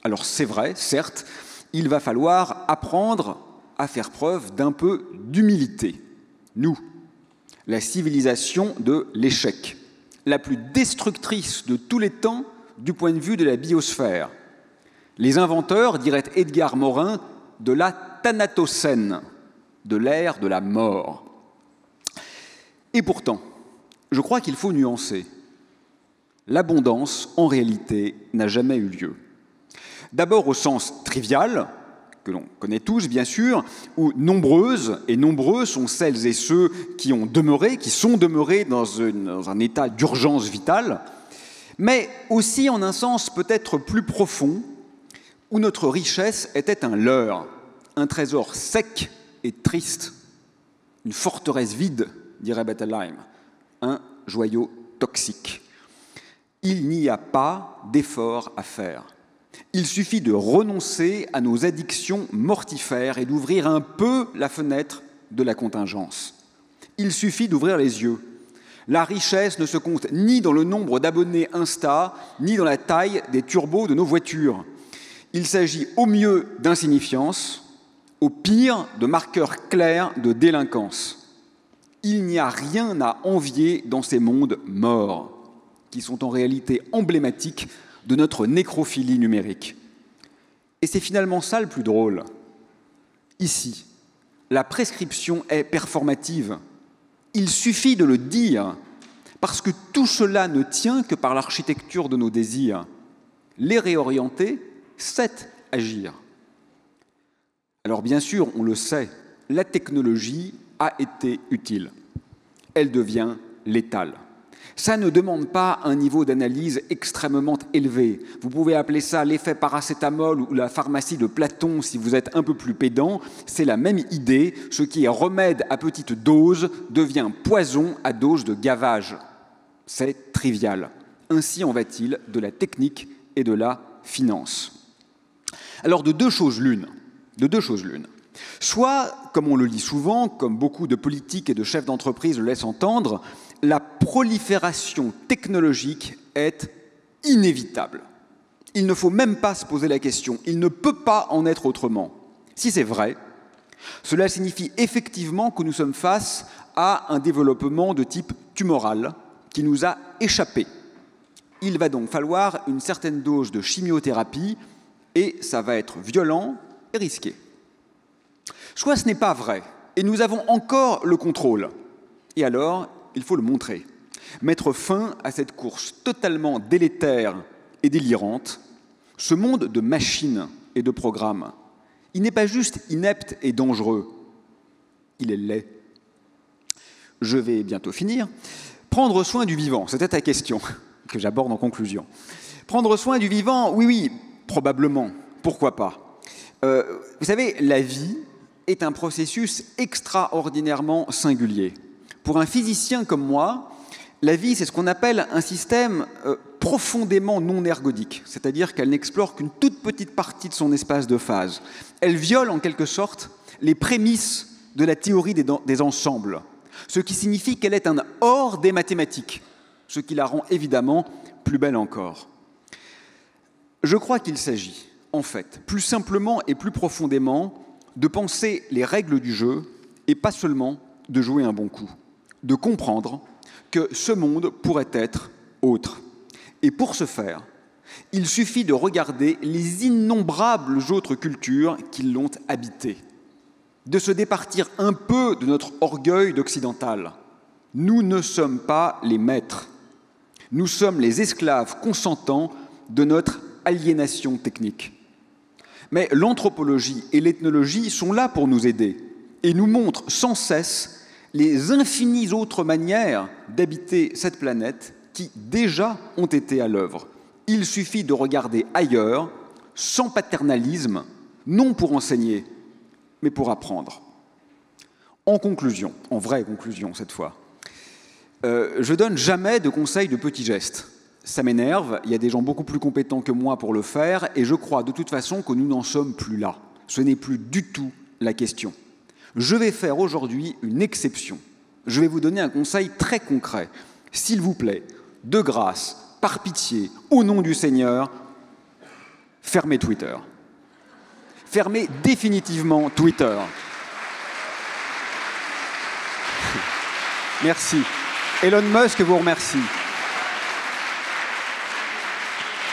Alors c'est vrai, certes, il va falloir apprendre à faire preuve d'un peu d'humilité. Nous, la civilisation de l'échec, la plus destructrice de tous les temps du point de vue de la biosphère. Les inventeurs, dirait Edgar Morin, de la thanatocène, de l'ère de la mort. Et pourtant, je crois qu'il faut nuancer. L'abondance, en réalité, n'a jamais eu lieu. D'abord au sens trivial, que l'on connaît tous, bien sûr, où nombreuses et nombreux sont celles et ceux qui sont demeurés dans un état d'urgence vitale, mais aussi en un sens peut-être plus profond, où notre richesse était un leurre, un trésor sec et triste, une forteresse vide, dirait Bettelheim, un joyau toxique. Il n'y a pas d'effort à faire. Il suffit de renoncer à nos addictions mortifères et d'ouvrir un peu la fenêtre de la contingence. Il suffit d'ouvrir les yeux. La richesse ne se compte ni dans le nombre d'abonnés Insta, ni dans la taille des turbos de nos voitures. Il s'agit au mieux d'insignifiance, au pire de marqueurs clairs de délinquance. Il n'y a rien à envier dans ces mondes morts, qui sont en réalité emblématiques de notre nécrophilie numérique. Et c'est finalement ça le plus drôle. Ici, la prescription est performative. Il suffit de le dire, parce que tout cela ne tient que par l'architecture de nos désirs. Les réorienter, c'est agir. Alors bien sûr, on le sait, la technologie a été utile. Elle devient létale. Ça ne demande pas un niveau d'analyse extrêmement élevé. Vous pouvez appeler ça l'effet paracétamol ou la pharmacie de Platon si vous êtes un peu plus pédant. C'est la même idée. Ce qui est remède à petite dose devient poison à dose de gavage. C'est trivial. Ainsi en va-t-il de la technique et de la finance. Alors de deux choses l'une. Soit, comme on le lit souvent, comme beaucoup de politiques et de chefs d'entreprise le laissent entendre, la prolifération technologique est inévitable. Il ne faut même pas se poser la question. Il ne peut pas en être autrement. Si c'est vrai, cela signifie effectivement que nous sommes face à un développement de type tumoral qui nous a échappé. Il va donc falloir une certaine dose de chimiothérapie et ça va être violent et risqué. Soit ce n'est pas vrai et nous avons encore le contrôle. Et alors, il faut le montrer. Mettre fin à cette course totalement délétère et délirante, ce monde de machines et de programmes. Il n'est pas juste inepte et dangereux, il est laid. Je vais bientôt finir. Prendre soin du vivant, c'était ta question que j'aborde en conclusion. Prendre soin du vivant, oui, probablement, pourquoi pas. Vous savez, la vie est un processus extraordinairement singulier. Pour un physicien comme moi, la vie, c'est ce qu'on appelle un système profondément non ergodique, c'est-à-dire qu'elle n'explore qu'une toute petite partie de son espace de phase. Elle viole en quelque sorte les prémices de la théorie des ensembles, ce qui signifie qu'elle est un hors des mathématiques, ce qui la rend évidemment plus belle encore. Je crois qu'il s'agit, en fait, plus simplement et plus profondément, de penser les règles du jeu et pas seulement de jouer un bon coup, de comprendre que ce monde pourrait être autre. Et pour ce faire, il suffit de regarder les innombrables autres cultures qui l'ont habité, de se départir un peu de notre orgueil d'occidental. Nous ne sommes pas les maîtres, nous sommes les esclaves consentants de notre aliénation technique. Mais l'anthropologie et l'ethnologie sont là pour nous aider et nous montrent sans cesse les infinies autres manières d'habiter cette planète qui déjà ont été à l'œuvre. Il suffit de regarder ailleurs, sans paternalisme, non pour enseigner, mais pour apprendre. En conclusion, en vraie conclusion cette fois, je donne jamais de conseils de petits gestes. Ça m'énerve, il y a des gens beaucoup plus compétents que moi pour le faire, et je crois de toute façon que nous n'en sommes plus là. Ce n'est plus du tout la question. Je vais faire aujourd'hui une exception. Je vais vous donner un conseil très concret. S'il vous plaît, de grâce, par pitié, au nom du Seigneur, fermez Twitter. Fermez définitivement Twitter. Merci. Elon Musk vous remercie.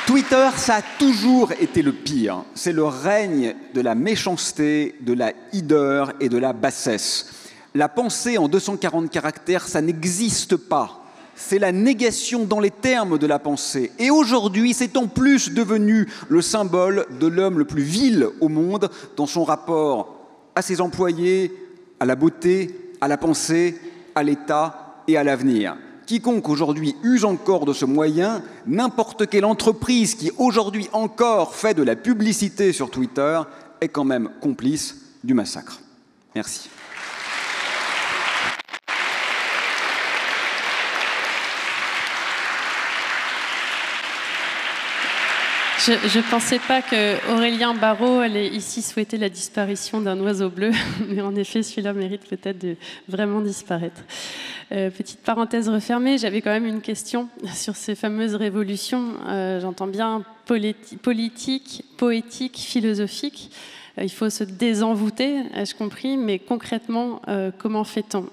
Twitter, ça a toujours été le pire. C'est le règne de la méchanceté, de la hideur et de la bassesse. La pensée en 240 caractères, ça n'existe pas. C'est la négation dans les termes de la pensée. Et aujourd'hui, c'est en plus devenu le symbole de l'homme le plus vil au monde dans son rapport à ses employés, à la beauté, à la pensée, à l'État et à l'avenir. Quiconque aujourd'hui use encore de ce moyen, n'importe quelle entreprise qui aujourd'hui encore fait de la publicité sur Twitter est quand même complice du massacre. Merci.
Je ne pensais pas qu'Aurélien Barraud allait ici souhaiter la disparition d'un oiseau bleu, mais en effet, celui-là mérite peut-être de vraiment disparaître. Petite parenthèse refermée, j'avais quand même une question sur ces fameuses révolutions. J'entends bien politique, poétique, philosophique. Il faut se désenvoûter, ai-je compris, mais concrètement, comment fait-on ?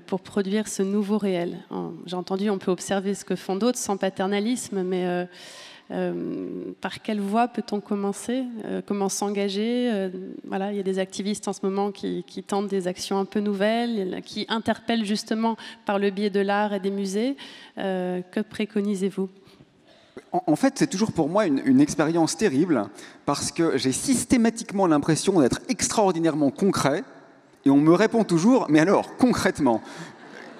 pour produire ce nouveau réel? J'ai entendu, on peut observer ce que font d'autres sans paternalisme, mais par quelle voie peut-on commencer? Comment s'engager? Voilà, il y a des activistes en ce moment qui tentent des actions un peu nouvelles, qui interpellent justement par le biais de l'art et des musées. Que préconisez-vous?
En fait, c'est toujours pour moi une expérience terrible, parce que j'ai systématiquement l'impression d'être extraordinairement concret, et on me répond toujours, mais alors, concrètement,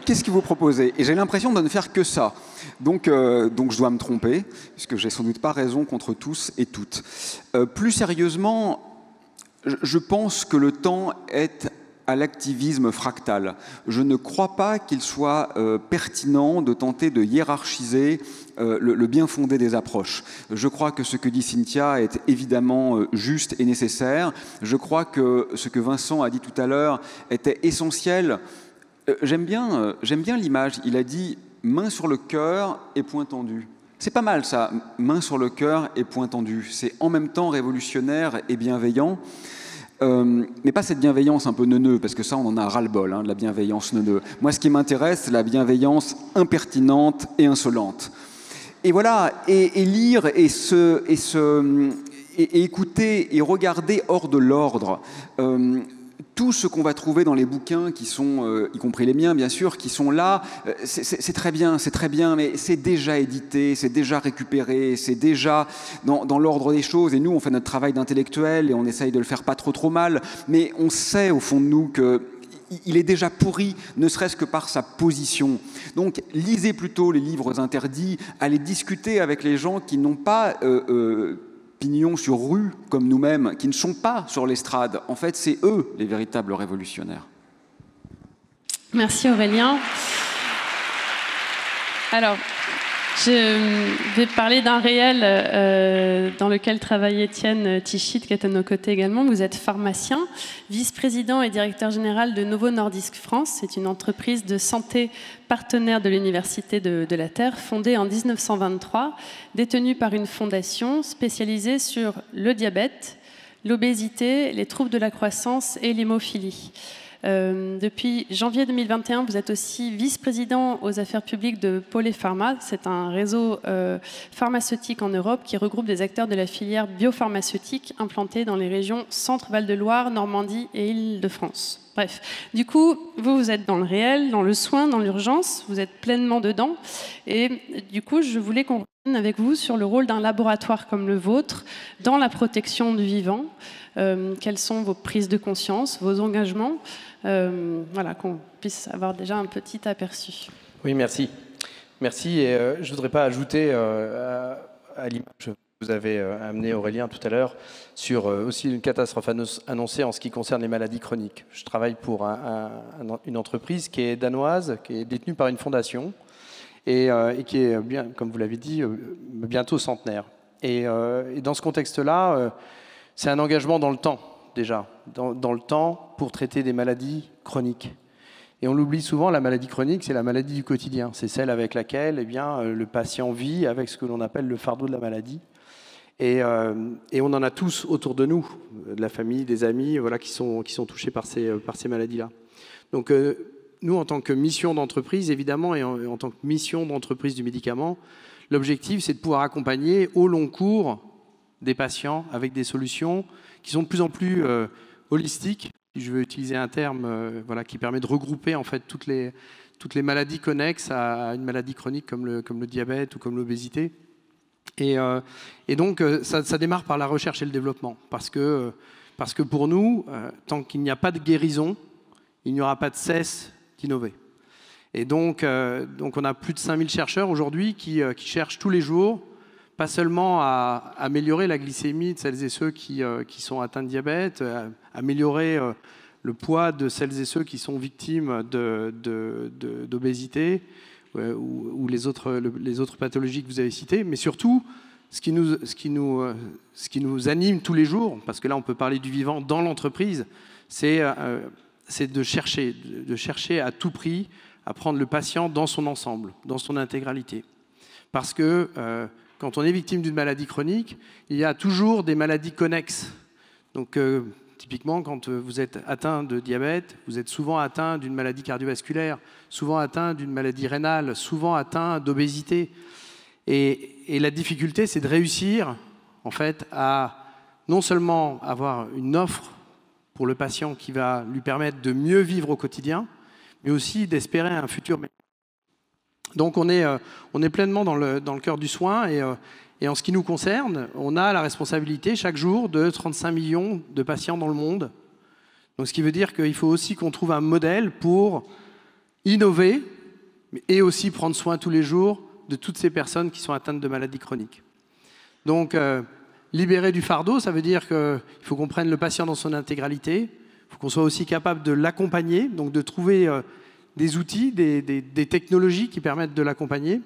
qu'est-ce que vous proposez? Et j'ai l'impression de ne faire que ça. Donc je dois me tromper, puisque j'ai sans doute pas raison contre tous et toutes. Plus sérieusement, je pense que le temps est à l'activisme fractal. Je ne crois pas qu'il soit pertinent de tenter de hiérarchiser le bien fondé des approches. Je crois que ce que dit Cynthia est évidemment juste et nécessaire. Je crois que ce que Vincent a dit tout à l'heure était essentiel. J'aime bien l'image. Il a dit « main sur le cœur et point tendu ». C'est pas mal ça, main sur le cœur et point tendu. C'est en même temps révolutionnaire et bienveillant. Mais pas cette bienveillance un peu neuneux, parce que ça, on en a ras-le-bol, de la bienveillance neuneux. Moi, ce qui m'intéresse, c'est la bienveillance impertinente et insolente. Et voilà, et lire et écouter et regarder hors de l'ordre. Tout ce qu'on va trouver dans les bouquins qui sont, y compris les miens bien sûr, qui sont là, c'est très bien, mais c'est déjà édité, c'est déjà récupéré, c'est déjà dans l'ordre des choses. Et nous, on fait notre travail d'intellectuel et on essaye de le faire pas trop mal, mais on sait au fond de nous que il est déjà pourri, ne serait-ce que par sa position. Donc, lisez plutôt les livres interdits, allez discuter avec les gens qui n'ont pas pignon sur rue, comme nous-mêmes, qui ne sont pas sur l'estrade. En fait, c'est eux les véritables révolutionnaires.
Merci Aurélien. Alors, je vais parler d'un réel dans lequel travaille Étienne Tichit, qui est à nos côtés également. Vous êtes pharmacien, vice-président et directeur général de Novo Nordisk France. C'est une entreprise de santé partenaire de l'Université de la Terre, fondée en 1923, détenue par une fondation spécialisée sur le diabète, l'obésité, les troubles de la croissance et l'hémophilie. Depuis janvier 2021, vous êtes aussi vice-président aux affaires publiques de Polépharma. C'est un réseau pharmaceutique en Europe qui regroupe des acteurs de la filière biopharmaceutique implantés dans les régions Centre-Val-de-Loire, Normandie et Île-de-France. Bref, du coup, vous êtes dans le réel, dans le soin, dans l'urgence, vous êtes pleinement dedans. Et du coup, je voulais qu'on revienne avec vous sur le rôle d'un laboratoire comme le vôtre dans la protection du vivant. Quelles sont vos prises de conscience, vos engagements, voilà, qu'on puisse avoir déjà un petit aperçu.
Oui, merci. Merci. Et je ne voudrais pas ajouter à l'image que vous avez amenée, Aurélien, tout à l'heure, sur aussi une catastrophe annoncée en ce qui concerne les maladies chroniques. Je travaille pour une entreprise qui est danoise, qui est détenue par une fondation et qui est, bien, comme vous l'avez dit, bientôt centenaire. Et dans ce contexte-là, c'est un engagement dans le temps, déjà, dans le temps pour traiter des maladies chroniques. Et on l'oublie souvent, la maladie chronique, c'est la maladie du quotidien. C'est celle avec laquelle le patient vit avec ce que l'on appelle le fardeau de la maladie. Et on en a tous autour de nous, de la famille, des amis, voilà, qui sont touchés par ces maladies-là. Donc nous, en tant que mission d'entreprise, évidemment, et en tant que mission d'entreprise du médicament, l'objectif, c'est de pouvoir accompagner au long cours des patients avec des solutions qui sont de plus en plus holistiques. Si je veux utiliser un terme voilà, qui permet de regrouper en fait toutes les maladies connexes à une maladie chronique comme le diabète ou comme l'obésité. Et donc ça démarre par la recherche et le développement, parce que pour nous, tant qu'il n'y a pas de guérison, il n'y aura pas de cesse d'innover. Et donc on a plus de 5000 chercheurs aujourd'hui qui cherchent tous les jours, pas seulement à améliorer la glycémie de celles et ceux qui sont atteints de diabète, à améliorer le poids de celles et ceux qui sont victimes d'obésité ou les autres pathologies que vous avez citées, mais surtout, ce qui nous anime tous les jours, parce que là on peut parler du vivant dans l'entreprise, c'est de chercher à tout prix à prendre le patient dans son ensemble, dans son intégralité. Parce que quand on est victime d'une maladie chronique, il y a toujours des maladies connexes. Donc typiquement, quand vous êtes atteint de diabète, vous êtes souvent atteint d'une maladie cardiovasculaire, souvent atteint d'une maladie rénale, souvent atteint d'obésité. Et la difficulté, c'est de réussir, en fait, à non seulement avoir une offre pour le patient qui va lui permettre de mieux vivre au quotidien, mais aussi d'espérer un futur meilleur. Donc on est pleinement dans le cœur du soin et en ce qui nous concerne, on a la responsabilité chaque jour de 35 millions de patients dans le monde. Donc ce qui veut dire qu'il faut aussi qu'on trouve un modèle pour innover et aussi prendre soin tous les jours de toutes ces personnes qui sont atteintes de maladies chroniques. Donc libérer du fardeau, ça veut dire qu'il faut qu'on prenne le patient dans son intégralité, il faut qu'on soit aussi capable de l'accompagner, donc de trouver des outils, des technologies qui permettent de l'accompagner.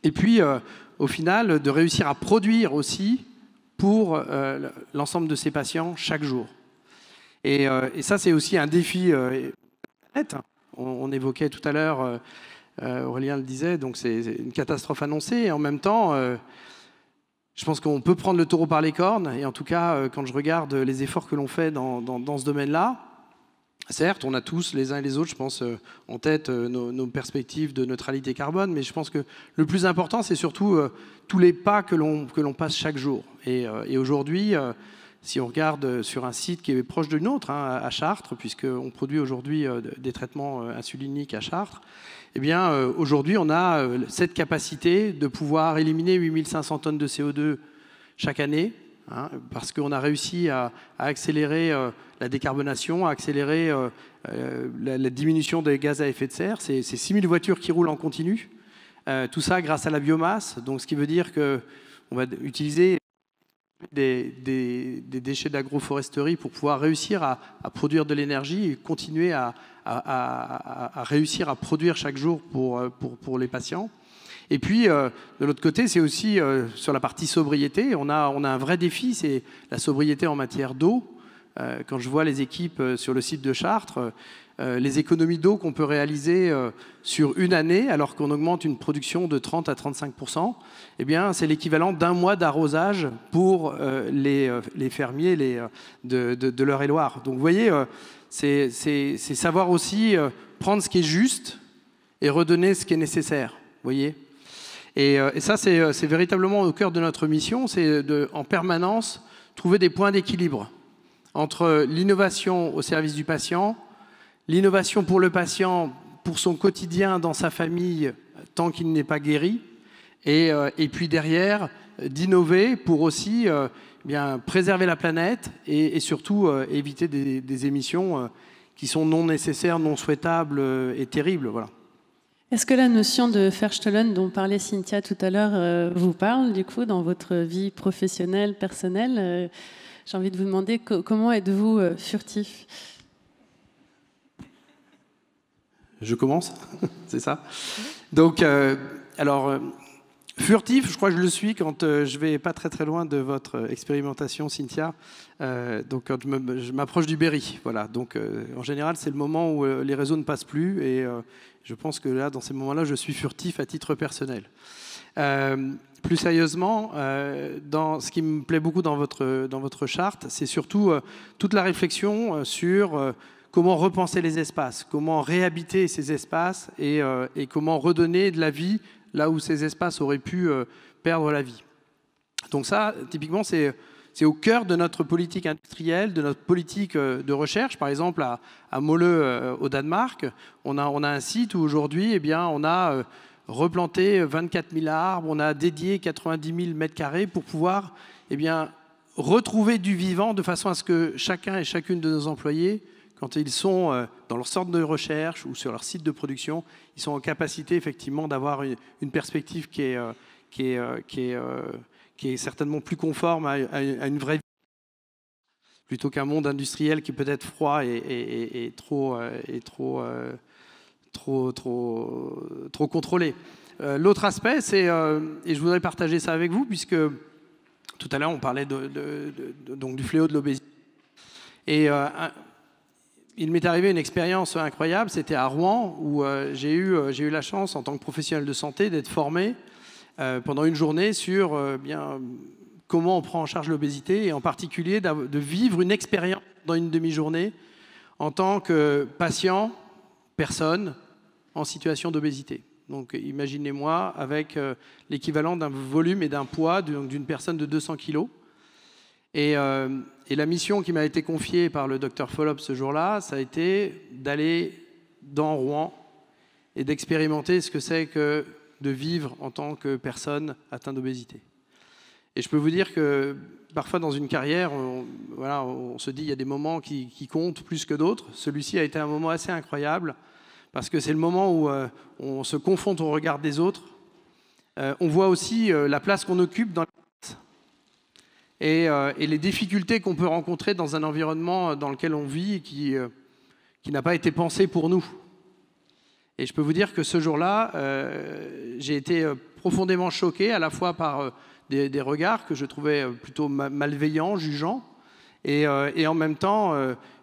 Et puis, au final, de réussir à produire aussi pour l'ensemble de ces patients chaque jour. Et ça, c'est aussi un défi net. On évoquait tout à l'heure, Aurélien le disait, donc c'est une catastrophe annoncée. Et en même temps, je pense qu'on peut prendre le taureau par les cornes. Et en tout cas, quand je regarde les efforts que l'on fait dans ce domaine-là, certes, on a tous, les uns et les autres, je pense, en tête nos perspectives de neutralité carbone, mais je pense que le plus important, c'est surtout tous les pas que l'on passe chaque jour. Et aujourd'hui, si on regarde sur un site qui est proche du nôtre, hein, à Chartres, puisqu'on produit aujourd'hui des traitements insuliniques à Chartres, eh bien, aujourd'hui, on a cette capacité de pouvoir éliminer 8500 tonnes de CO2 chaque année, hein, parce qu'on a réussi à accélérer la décarbonation, à accélérer la diminution des gaz à effet de serre. C'est 6000 voitures qui roulent en continu. Tout ça grâce à la biomasse. Donc, ce qui veut dire qu'on va utiliser des déchets d'agroforesterie pour pouvoir réussir à produire de l'énergie et continuer à réussir à produire chaque jour pour les patients. Et puis, de l'autre côté, c'est aussi sur la partie sobriété. On a un vrai défi, c'est la sobriété en matière d'eau. Quand je vois les équipes sur le site de Chartres, les économies d'eau qu'on peut réaliser sur une année, alors qu'on augmente une production de 30 à 35%, eh bien, c'est l'équivalent d'un mois d'arrosage pour les fermiers de l'Eure-et-Loire. Donc, vous voyez, c'est savoir aussi prendre ce qui est juste et redonner ce qui est nécessaire. Vous voyez ? Et ça, c'est véritablement au cœur de notre mission, c'est en permanence trouver des points d'équilibre entre l'innovation au service du patient, l'innovation pour le patient, pour son quotidien dans sa famille, tant qu'il n'est pas guéri, et puis derrière, d'innover pour aussi bien préserver la planète et surtout éviter des émissions qui sont non nécessaires, non souhaitables et terribles. Voilà.
Est-ce que la notion de Verstollen dont parlait Cynthia tout à l'heure vous parle, du coup, dans votre vie professionnelle, personnelle J'ai envie de vous demander comment êtes-vous furtif ?
Je commence, c'est ça. Donc, alors, furtif, je crois que je le suis quand je vais pas très très loin de votre expérimentation, Cynthia. Donc, quand je m'approche du Berry, voilà. Donc, en général, c'est le moment où les réseaux ne passent plus, et je pense que là, dans ces moments-là, je suis furtif à titre personnel. Plus sérieusement, ce qui me plaît beaucoup dans votre charte, c'est surtout toute la réflexion sur comment repenser les espaces, comment réhabiter ces espaces et comment redonner de la vie là où ces espaces auraient pu perdre la vie. Donc ça, typiquement, c'est au cœur de notre politique industrielle, de notre politique de recherche. Par exemple, à Måløv, au Danemark, on a un site où aujourd'hui, eh bien, on a replanté 24 000 arbres, on a dédié 90 000 mètres carrés pour pouvoir eh bien, retrouver du vivant de façon à ce que chacun et chacune de nos employés, quand ils sont dans leur centre de recherche ou sur leur site de production, ils sont en capacité effectivement d'avoir une perspective qui est certainement plus conforme à une vraie vie, plutôt qu'un monde industriel qui peut être froid et trop contrôlé. L'autre aspect, c'est, et je voudrais partager ça avec vous, puisque tout à l'heure on parlait donc du fléau de l'obésité. Et il m'est arrivé une expérience incroyable, c'était à Rouen, où j'ai eu la chance, en tant que professionnel de santé, d'être formé pendant une journée sur comment on prend en charge l'obésité, et en particulier de vivre une expérience dans une demi-journée en tant que patient, personne en situation d'obésité. Donc imaginez-moi avec l'équivalent d'un volume et d'un poids d'une personne de 200 kg. Et la mission qui m'a été confiée par le docteur Follop ce jour-là, ça a été d'aller dans Rouen et d'expérimenter ce que c'est que de vivre en tant que personne atteinte d'obésité. Et je peux vous dire que parfois dans une carrière, on se dit qu'il y a des moments qui comptent plus que d'autres. Celui-ci a été un moment assez incroyable parce que c'est le moment où on se confronte au regard des autres. On voit aussi la place qu'on occupe dans la classe et les difficultés qu'on peut rencontrer dans un environnement dans lequel on vit qui n'a pas été pensé pour nous. Et je peux vous dire que ce jour-là, j'ai été profondément choqué à la fois par des regards que je trouvais plutôt malveillants, jugeants, et en même temps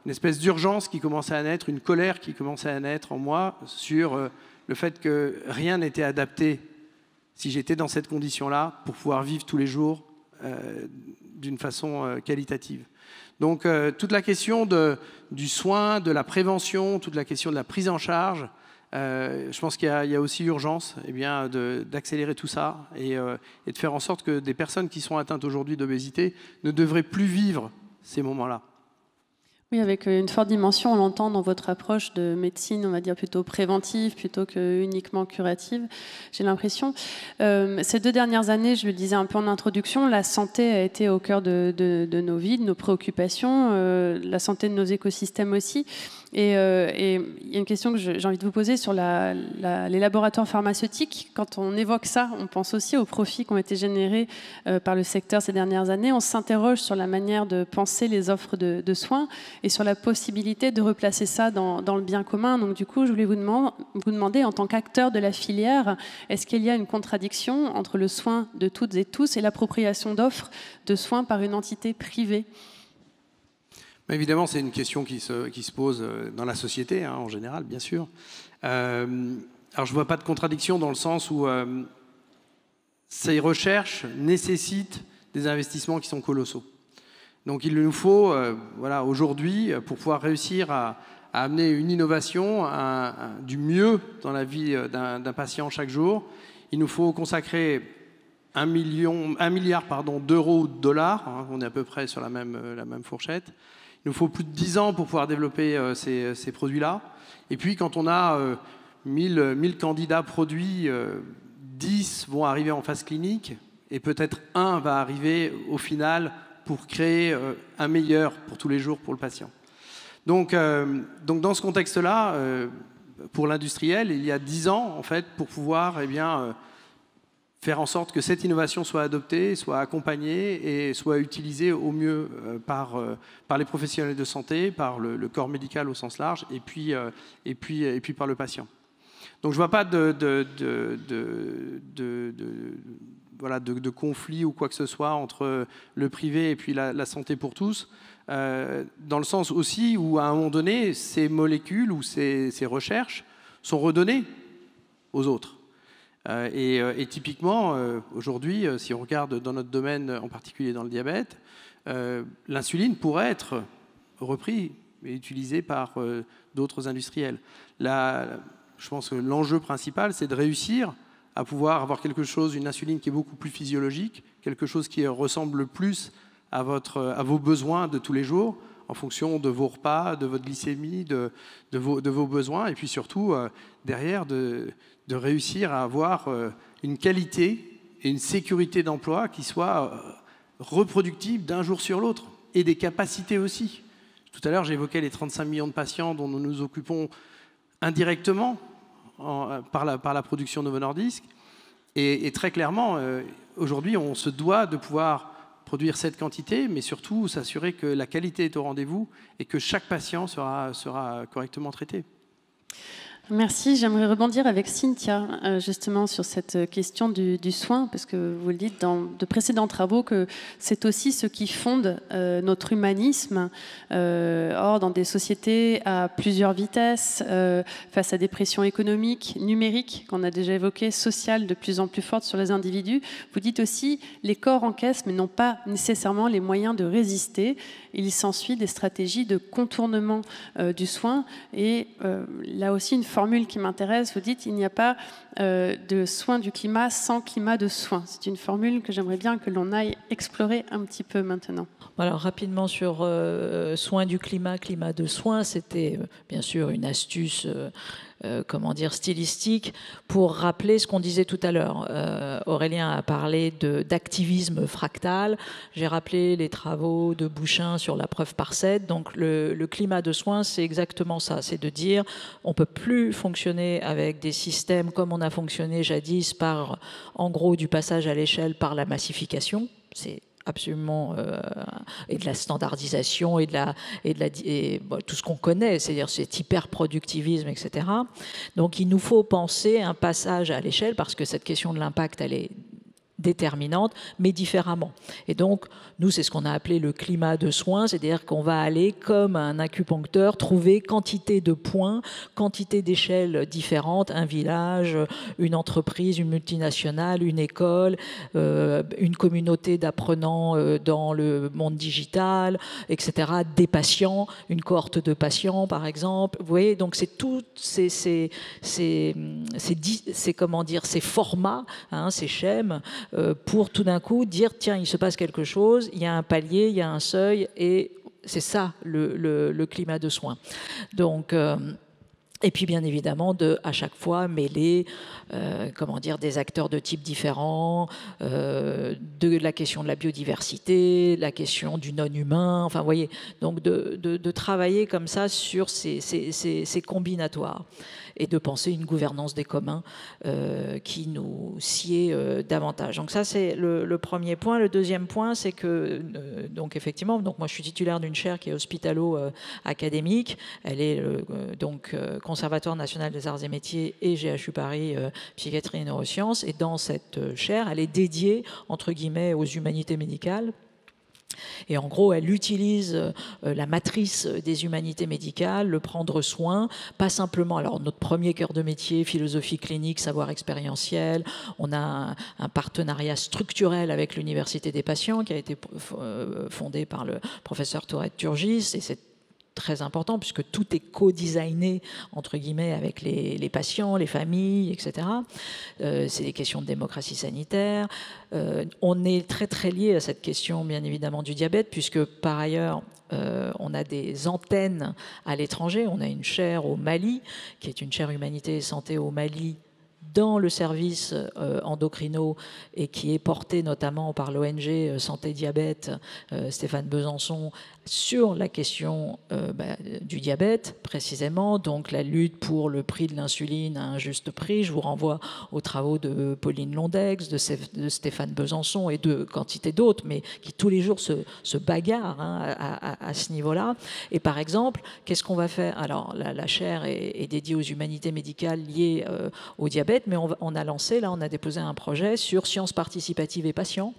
une espèce d'urgence qui commençait à naître, une colère qui commençait à naître en moi sur le fait que rien n'était adapté si j'étais dans cette condition-là pour pouvoir vivre tous les jours d'une façon qualitative. Donc toute la question du soin, de la prévention, toute la question de la prise en charge, je pense qu'il y a aussi urgence d'accélérer tout ça et de faire en sorte que des personnes qui sont atteintes aujourd'hui d'obésité ne devraient plus vivre ces moments-là.
Oui, avec une forte dimension, on l'entend dans votre approche de médecine, on va dire plutôt préventive, plutôt que uniquement curative, j'ai l'impression. Ces 2 dernières années, je le disais un peu en introduction, la santé a été au cœur de nos vies, de nos préoccupations, la santé de nos écosystèmes aussi. Et il y a une question que j'ai envie de vous poser sur les laboratoires pharmaceutiques. Quand on évoque ça, on pense aussi aux profits qui ont été générés par le secteur ces dernières années. On s'interroge sur la manière de penser les offres de soins et sur la possibilité de replacer ça dans le bien commun. Donc du coup, je voulais vous demander, en tant qu'acteur de la filière, est-ce qu'il y a une contradiction entre le soin de toutes et tous et l'appropriation d'offres de soins par une entité privée ?
Évidemment, c'est une question qui se pose dans la société, en général, bien sûr. Alors, je ne vois pas de contradiction dans le sens où ces recherches nécessitent des investissements qui sont colossaux. Donc, il nous faut, aujourd'hui, pour pouvoir réussir à amener une innovation, du mieux dans la vie d'un patient chaque jour, il nous faut consacrer 1 milliard d'euros ou de dollars, on est à peu près sur la même fourchette. Il nous faut plus de 10 ans pour pouvoir développer ces produits-là. Et puis, quand on a 1000 candidats produits, 10 vont arriver en phase clinique et peut-être 1 va arriver au final pour créer un meilleur pour tous les jours pour le patient. Donc dans ce contexte-là, pour l'industriel, il y a 10 ans, en fait, pour pouvoir faire en sorte que cette innovation soit adoptée, soit accompagnée et soit utilisée au mieux par les professionnels de santé, par le corps médical au sens large, et puis par le patient. Donc je ne vois pas de conflit ou quoi que ce soit entre le privé et puis la santé pour tous, dans le sens aussi où à un moment donné, ces molécules ou ces recherches sont redonnées aux autres. Et typiquement, aujourd'hui, si on regarde dans notre domaine, en particulier dans le diabète, l'insuline pourrait être repris et utilisé par d'autres industriels. Là, je pense que l'enjeu principal, c'est de réussir à pouvoir avoir quelque chose, une insuline qui est beaucoup plus physiologique, quelque chose qui ressemble plus à vos besoins de tous les jours, en fonction de vos repas, de votre glycémie, de vos besoins, et puis surtout, derrière, de réussir à avoir une qualité et une sécurité d'emploi qui soit reproductive d'un jour sur l'autre, et des capacités aussi. Tout à l'heure, j'évoquais les 35 millions de patients dont nous nous occupons indirectement par la production Novo Nordisk. Et très clairement, aujourd'hui, on se doit de pouvoir produire cette quantité, mais surtout s'assurer que la qualité est au rendez-vous et que chaque patient sera correctement traité.
Merci. J'aimerais rebondir avec Cynthia justement sur cette question du soin, parce que vous le dites dans de précédents travaux que c'est aussi ce qui fonde notre humanisme. Or, dans des sociétés à plusieurs vitesses, face à des pressions économiques, numériques, qu'on a déjà évoquées, sociales de plus en plus fortes sur les individus, vous dites aussi les corps encaissent mais n'ont pas nécessairement les moyens de résister. il s'ensuit des stratégies de contournement du soin. Et là aussi, une formule qui m'intéresse, vous dites il n'y a pas de soins du climat sans climat de soins. C'est une formule que j'aimerais bien que l'on aille explorer un petit peu maintenant.
Alors rapidement sur soins du climat, climat de soins, c'était bien sûr une astuce comment dire, stylistique pour rappeler ce qu'on disait tout à l'heure. Aurélien a parlé d'activisme fractal. J'ai rappelé les travaux de Bouchin sur la preuve par 7. Donc le climat de soins, c'est exactement ça. C'est de dire on ne peut plus fonctionner avec des systèmes comme on a fonctionné jadis par, en gros, du passage à l'échelle par la massification. C'est absolument et de la standardisation et tout ce qu'on connaît, c'est-à-dire cet hyper-productivisme, etc. Donc il nous faut penser un passage à l'échelle parce que cette question de l'impact, elle est déterminante, mais différemment. Et donc, nous, c'est ce qu'on a appelé le climat de soins, c'est-à-dire qu'on va aller, comme un acupuncteur, trouver quantité de points, quantité d'échelles différentes, un village, une entreprise, une multinationale, une école, une communauté d'apprenants dans le monde digital, etc., des patients, une cohorte de patients, par exemple. Vous voyez, donc c'est tout ces comment dire, ces formats, hein, ces schèmes, pour tout d'un coup dire tiens, il se passe quelque chose, il y a un palier, il y a un seuil, et c'est ça le climat de soins. Donc et puis bien évidemment à chaque fois mêler comment dire, des acteurs de types différents, de la question de la biodiversité, la question du non-humain, enfin vous voyez, donc de travailler comme ça sur ces combinatoires et de penser une gouvernance des communs qui nous sied davantage. Donc ça c'est le premier point. Le deuxième point, c'est que donc effectivement, donc moi je suis titulaire d'une chaire qui est hospitalo-académique. Elle est donc Conservatoire national des arts et métiers et GHU Paris psychiatrie et neurosciences. Et dans cette chaire, elle est dédiée entre guillemets aux humanités médicales. Et en gros, elle utilise la matrice des humanités médicales, le prendre soin, pas simplement, alors notre premier cœur de métier, philosophie clinique, savoir expérientiel, on a un partenariat structurel avec l'Université des patients qui a été fondé par le professeur Tourette Turgis, et c'est très important puisque tout est co-designé entre guillemets avec les patients, les familles, etc. C'est des questions de démocratie sanitaire. On est très très lié à cette question bien évidemment du diabète puisque par ailleurs on a des antennes à l'étranger. On a une chaire au Mali qui est une chaire humanité et santé au Mali dans le service endocrino et qui est porté notamment par l'ONG Santé Diabète Stéphane Besançon sur la question du diabète précisément, donc la lutte pour le prix de l'insuline à un juste prix. Je vous renvoie aux travaux de Pauline Londex, de Stéphane Besançon et de quantité d'autres, mais qui tous les jours se bagarrent à ce niveau-là. Et par exemple, qu'est-ce qu'on va faire? Alors la chaire est dédiée aux humanités médicales liées au diabète, mais on a lancé, là on a déposé un projet sur sciences participatives et patients.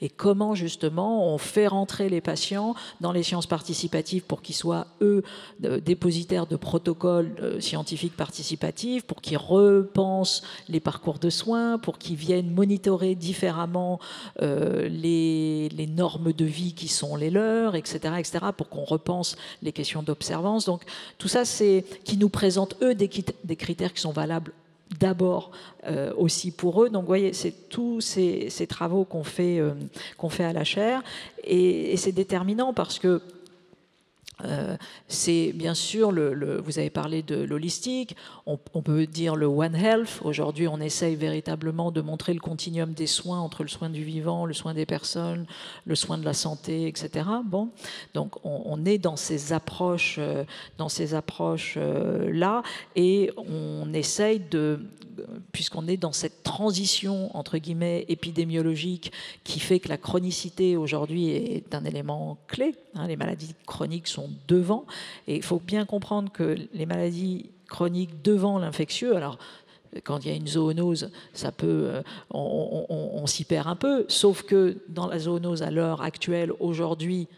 Et comment justement on fait rentrer les patients dans les sciences participatives pour qu'ils soient, eux, dépositaires de protocoles scientifiques participatifs, pour qu'ils repensent les parcours de soins, pour qu'ils viennent monitorer différemment les normes de vie qui sont les leurs, etc., pour qu'on repense les questions d'observance. Donc tout ça, c'est qui nous présente, eux, des critères qui sont valables d'abord aussi pour eux. Donc vous voyez, c'est tous ces travaux qu'on fait à la chaire et c'est déterminant parce que c'est bien sûr, vous avez parlé de l'holistique, on peut dire le One Health. Aujourd'hui, on essaye véritablement de montrer le continuum des soins entre le soin du vivant, le soin des personnes, le soin de la santé, etc. Bon, donc on est dans ces approches, là, et on essaye puisqu'on est dans cette transition entre guillemets épidémiologique qui fait que la chronicité aujourd'hui est un élément clé. Les maladies chroniques sont devant, et il faut bien comprendre que les maladies chroniques devant l'infectieux, alors quand il y a une zoonose, ça peut, on s'y perd un peu, sauf que dans la zoonose à l'heure actuelle, aujourd'hui,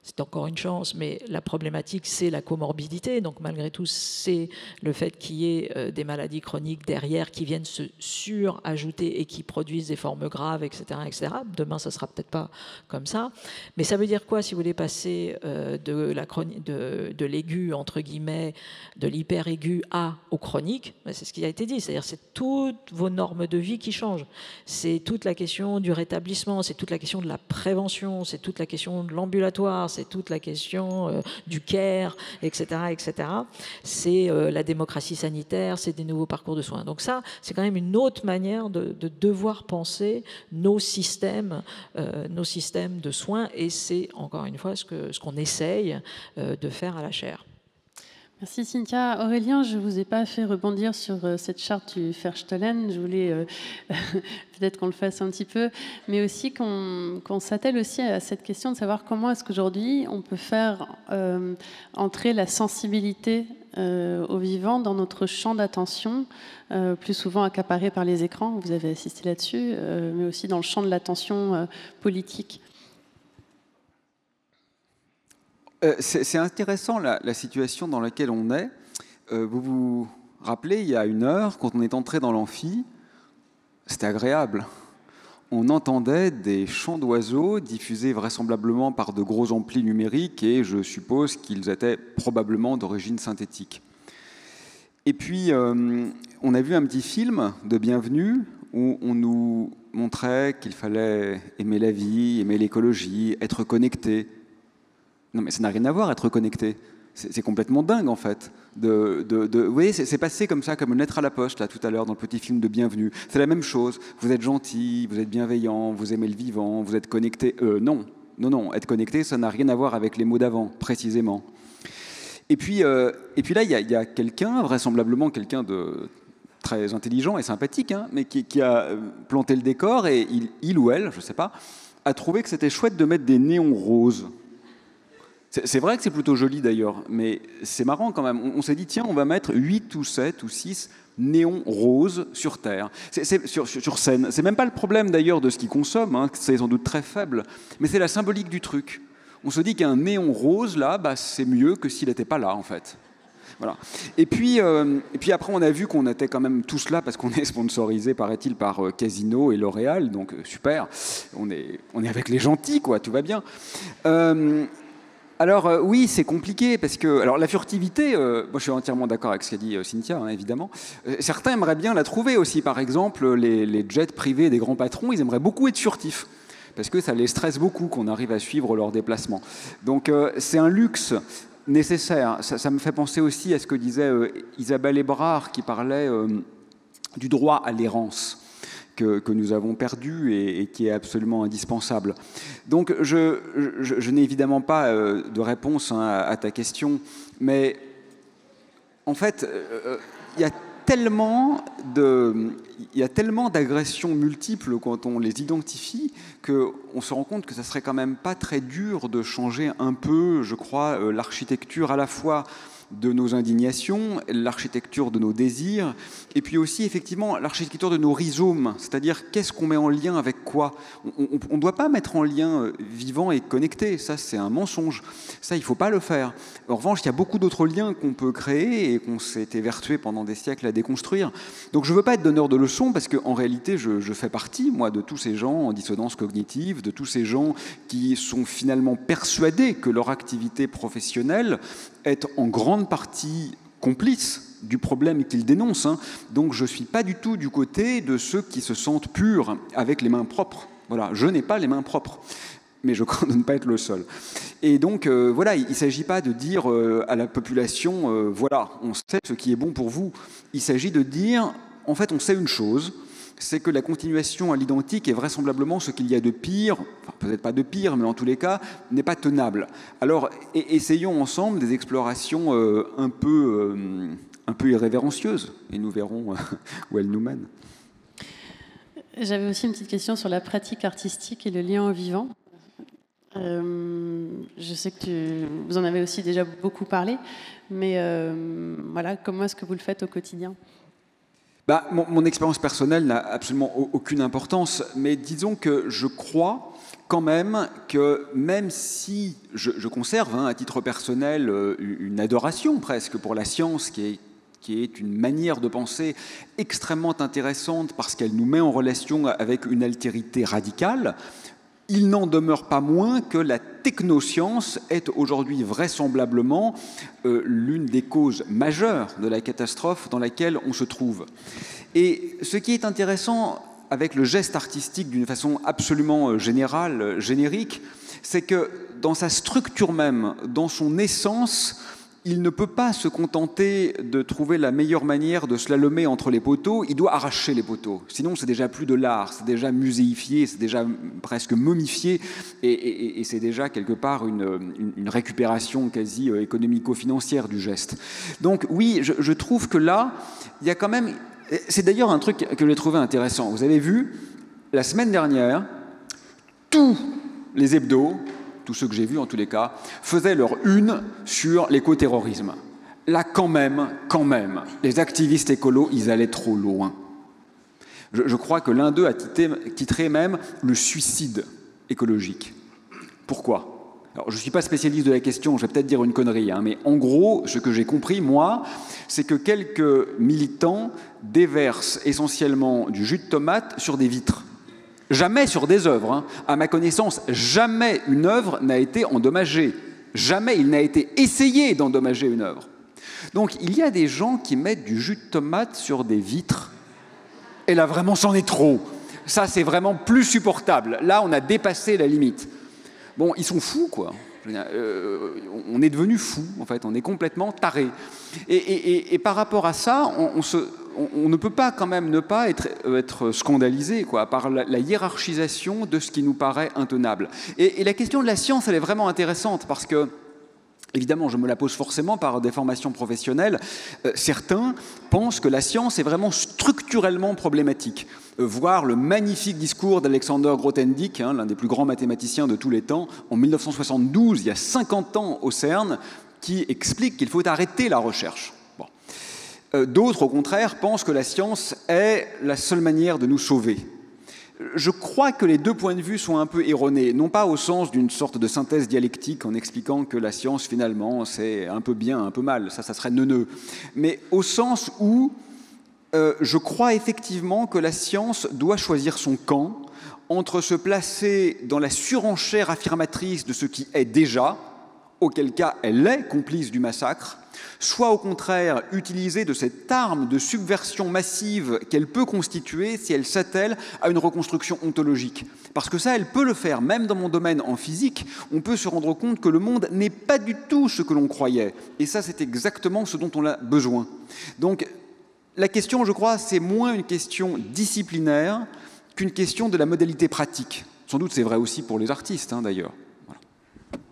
c'est encore une chance, mais la problématique, c'est la comorbidité. Donc, malgré tout, c'est le fait qu'il y ait des maladies chroniques derrière qui viennent se surajouter et qui produisent des formes graves, etc., etc. Demain, ça ne sera peut-être pas comme ça. Mais ça veut dire quoi, si vous voulez passer de l'aigu, entre guillemets, de l'hyper-aigu au chronique? C'est ce qui a été dit. C'est-à-dire, c'est toutes vos normes de vie qui changent. C'est toute la question du rétablissement, c'est toute la question de la prévention, c'est toute la question de l'ambulatoire, c'est toute la question du care, etc., etc. C'est la démocratie sanitaire, c'est des nouveaux parcours de soins. Donc ça, c'est quand même une autre manière de devoir penser nos systèmes de soins, et c'est encore une fois ce qu'on essaye de faire à la chaire.
Merci Cynthia. Aurélien, je ne vous ai pas fait rebondir sur cette charte du Verstollen. Je voulais peut-être qu'on le fasse un petit peu, mais aussi qu'on s'attelle aussi à cette question de savoir comment est-ce qu'aujourd'hui on peut faire entrer la sensibilité au vivant dans notre champ d'attention, plus souvent accaparé par les écrans, vous avez assisté là-dessus, mais aussi dans le champ de l'attention politique.
C'est intéressant la situation dans laquelle on est. Vous vous rappelez, il y a 1 heure, quand on est entré dans l'amphi, c'était agréable. On entendait des chants d'oiseaux diffusés vraisemblablement par de gros amplis numériques, et je suppose qu'ils étaient probablement d'origine synthétique. Et puis, on a vu un petit film de Bienvenue où on nous montrait qu'il fallait aimer la vie, aimer l'écologie, être connecté. Non, mais ça n'a rien à voir, être connecté. C'est complètement dingue, en fait. Vous voyez, c'est passé comme ça, comme une lettre à la poste, là, tout à l'heure, dans le petit film de Bienvenue. C'est la même chose. Vous êtes gentil, vous êtes bienveillant, vous aimez le vivant, vous êtes connecté. Non. Être connecté, ça n'a rien à voir avec les mots d'avant, précisément. Et puis là, il y a quelqu'un, vraisemblablement quelqu'un de très intelligent et sympathique, hein, mais qui a planté le décor, et il ou elle, je ne sais pas, a trouvé que c'était chouette de mettre des néons roses. C'est vrai que c'est plutôt joli d'ailleurs, mais c'est marrant quand même. On s'est dit, tiens, on va mettre 8 ou 7 ou 6 néons roses sur Terre, sur scène. C'est même pas le problème d'ailleurs de ce qu'ils consomment, hein, c'est sans doute très faible, mais c'est la symbolique du truc. On se dit qu'un néon rose, là, bah, c'est mieux que s'il n'était pas là, en fait. Voilà. Et puis après, on a vu qu'on était quand même tous là parce qu'on est sponsorisé, paraît-il, par Casino et L'Oréal, donc super. On est avec les gentils, quoi, tout va bien. Alors oui, c'est compliqué parce que la furtivité, moi je suis entièrement d'accord avec ce qu'a dit Cynthia, hein, évidemment. Certains aimeraient bien la trouver aussi. Par exemple, les jets privés des grands patrons, ils aimeraient beaucoup être furtifs parce que ça les stresse beaucoup qu'on arrive à suivre leurs déplacements. Donc c'est un luxe nécessaire. Ça me fait penser aussi à ce que disait Isabelle Ebrard, qui parlait du droit à l'errance que nous avons perdu et qui est absolument indispensable. Donc je n'ai évidemment pas de réponse, hein, à ta question, mais en fait, il y a tellement d'agressions multiples quand on les identifie qu'on se rend compte que ça serait quand même pas très dur de changer un peu, je crois, l'architecture à la fois de nos indignations, l'architecture de nos désirs, et puis aussi effectivement l'architecture de nos rhizomes, c'est-à-dire qu'est-ce qu'on met en lien avec quoi. On ne doit pas mettre en lien vivant et connecté, ça c'est un mensonge, ça il ne faut pas le faire. En revanche, il y a beaucoup d'autres liens qu'on peut créer et qu'on s'est évertué pendant des siècles à déconstruire. Donc je ne veux pas être donneur de leçons parce qu'en réalité je fais partie, moi, de tous ces gens en dissonance cognitive, de tous ces gens qui sont finalement persuadés que leur activité professionnelle est en grande partie complice du problème qu'ils dénoncent, hein. Donc je ne suis pas du tout du côté de ceux qui se sentent purs avec les mains propres. Voilà, je n'ai pas les mains propres, mais je crains de ne pas être le seul. Et donc voilà, il ne s'agit pas de dire à la population voilà, on sait ce qui est bon pour vous. Il s'agit de dire, en fait, on sait une chose, c'est que la continuation à l'identique est vraisemblablement ce qu'il y a de pire, enfin, peut-être pas de pire, mais en tous les cas, n'est pas tenable. Alors, essayons ensemble des explorations un peu irrévérencieuses, et nous verrons où elles nous mènent.
J'avais aussi une petite question sur la pratique artistique et le lien au vivant. Je sais que vous en avez aussi déjà beaucoup parlé, mais voilà, comment est-ce que vous le faites au quotidien ?
Mon expérience personnelle n'a absolument aucune importance, mais disons que je crois quand même que même si je conserve à titre personnel une adoration presque pour la science qui est une manière de penser extrêmement intéressante parce qu'elle nous met en relation avec une altérité radicale, il n'en demeure pas moins que la technoscience est aujourd'hui vraisemblablement l'une des causes majeures de la catastrophe dans laquelle on se trouve. Et ce qui est intéressant avec le geste artistique d'une façon absolument générale, générique, c'est que dans sa structure même, dans son essence, il ne peut pas se contenter de trouver la meilleure manière de slalomer entre les poteaux, il doit arracher les poteaux. Sinon, c'est déjà plus de l'art, c'est déjà muséifié, c'est déjà presque momifié, et c'est déjà quelque part une récupération quasi économico-financière du geste. Donc oui, je trouve que là, il y a quand même... C'est d'ailleurs un truc que j'ai trouvé intéressant. Vous avez vu, la semaine dernière, tous les hebdos, tous ceux que j'ai vus en tous les cas, faisaient leur une sur l'écoterrorisme. Là, quand même, les activistes écolos, ils allaient trop loin. Je crois que l'un d'eux a titré même le suicide écologique. Pourquoi ? Alors, je ne suis pas spécialiste de la question, je vais peut-être dire une connerie, mais en gros, ce que j'ai compris, moi, c'est que quelques militants déversent essentiellement du jus de tomate sur des vitres. Jamais sur des œuvres. À ma connaissance, jamais une œuvre n'a été endommagée. Jamais il n'a été essayé d'endommager une œuvre. Donc, il y a des gens qui mettent du jus de tomate sur des vitres. Et là, vraiment, c'en est trop. Ça, c'est vraiment plus supportable. Là, on a dépassé la limite. Bon, ils sont fous, quoi. On est devenus fous, en fait. On est complètement tarés. Et par rapport à ça, on ne peut pas quand même ne pas être scandalisé par la hiérarchisation de ce qui nous paraît intenable. Et la question de la science, elle est vraiment intéressante parce que, évidemment, je me la pose forcément par des formations professionnelles. Certains pensent que la science est vraiment structurellement problématique. Voir le magnifique discours d'Alexander Grothendieck, l'un des plus grands mathématiciens de tous les temps, en 1972, il y a 50 ans au CERN, qui explique qu'il faut arrêter la recherche. D'autres, au contraire, pensent que la science est la seule manière de nous sauver. Je crois que les deux points de vue sont un peu erronés, non pas au sens d'une sorte de synthèse dialectique en expliquant que la science, finalement, c'est un peu bien, un peu mal, ça serait neuneux, mais au sens où je crois effectivement que la science doit choisir son camp entre se placer dans la surenchère affirmatrice de ce qui est déjà, auquel cas elle est complice du massacre, soit au contraire utiliser de cette arme de subversion massive qu'elle peut constituer si elle s'attelle à une reconstruction ontologique. Parce que ça, elle peut le faire, même dans mon domaine en physique, on peut se rendre compte que le monde n'est pas du tout ce que l'on croyait. Et ça, c'est exactement ce dont on a besoin. Donc, la question, je crois, c'est moins une question disciplinaire qu'une question de la modalité pratique. Sans doute, c'est vrai aussi pour les artistes, d'ailleurs.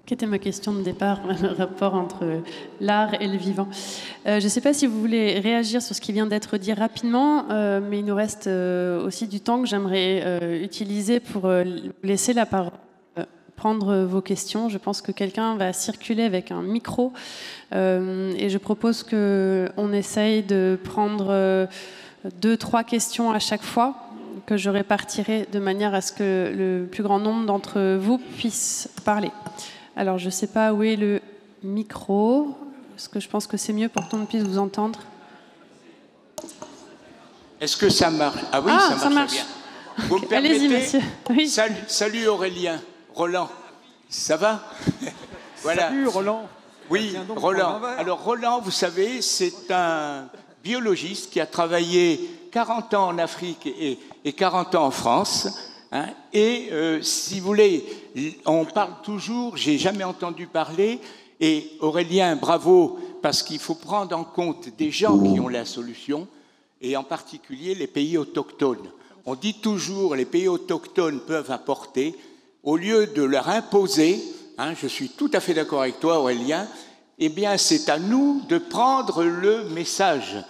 Qu'était ma question de départ, le rapport entre l'art et le vivant. Je ne sais pas si vous voulez réagir sur ce qui vient d'être dit rapidement, mais il nous reste aussi du temps que j'aimerais utiliser pour laisser la parole, prendre vos questions. Je pense que quelqu'un va circuler avec un micro et je propose qu'on essaye de prendre 2-3 questions à chaque fois, que je répartirai de manière à ce que le plus grand nombre d'entre vous puissent parler. Alors, je ne sais pas où est le micro, parce que je pense que c'est mieux pour qu'on puisse vous entendre.
Est-ce que ça marche? Ah oui, ça marche bien. Vous me permettez?
Allez-y, monsieur. Oui.
Salut Aurélien. Roland, ça va? Voilà.
Salut Roland.
Oui, Roland. Alors Roland, vous savez, c'est un biologiste qui a travaillé 40 ans en Afrique et 40 ans en France. Et si vous voulez, on parle toujours, j'ai jamais entendu parler, et Aurélien, bravo, parce qu'il faut prendre en compte des gens qui ont la solution, et en particulier les pays autochtones. On dit toujours les pays autochtones peuvent apporter, au lieu de leur imposer, je suis tout à fait d'accord avec toi Aurélien, eh bien c'est à nous de prendre le message.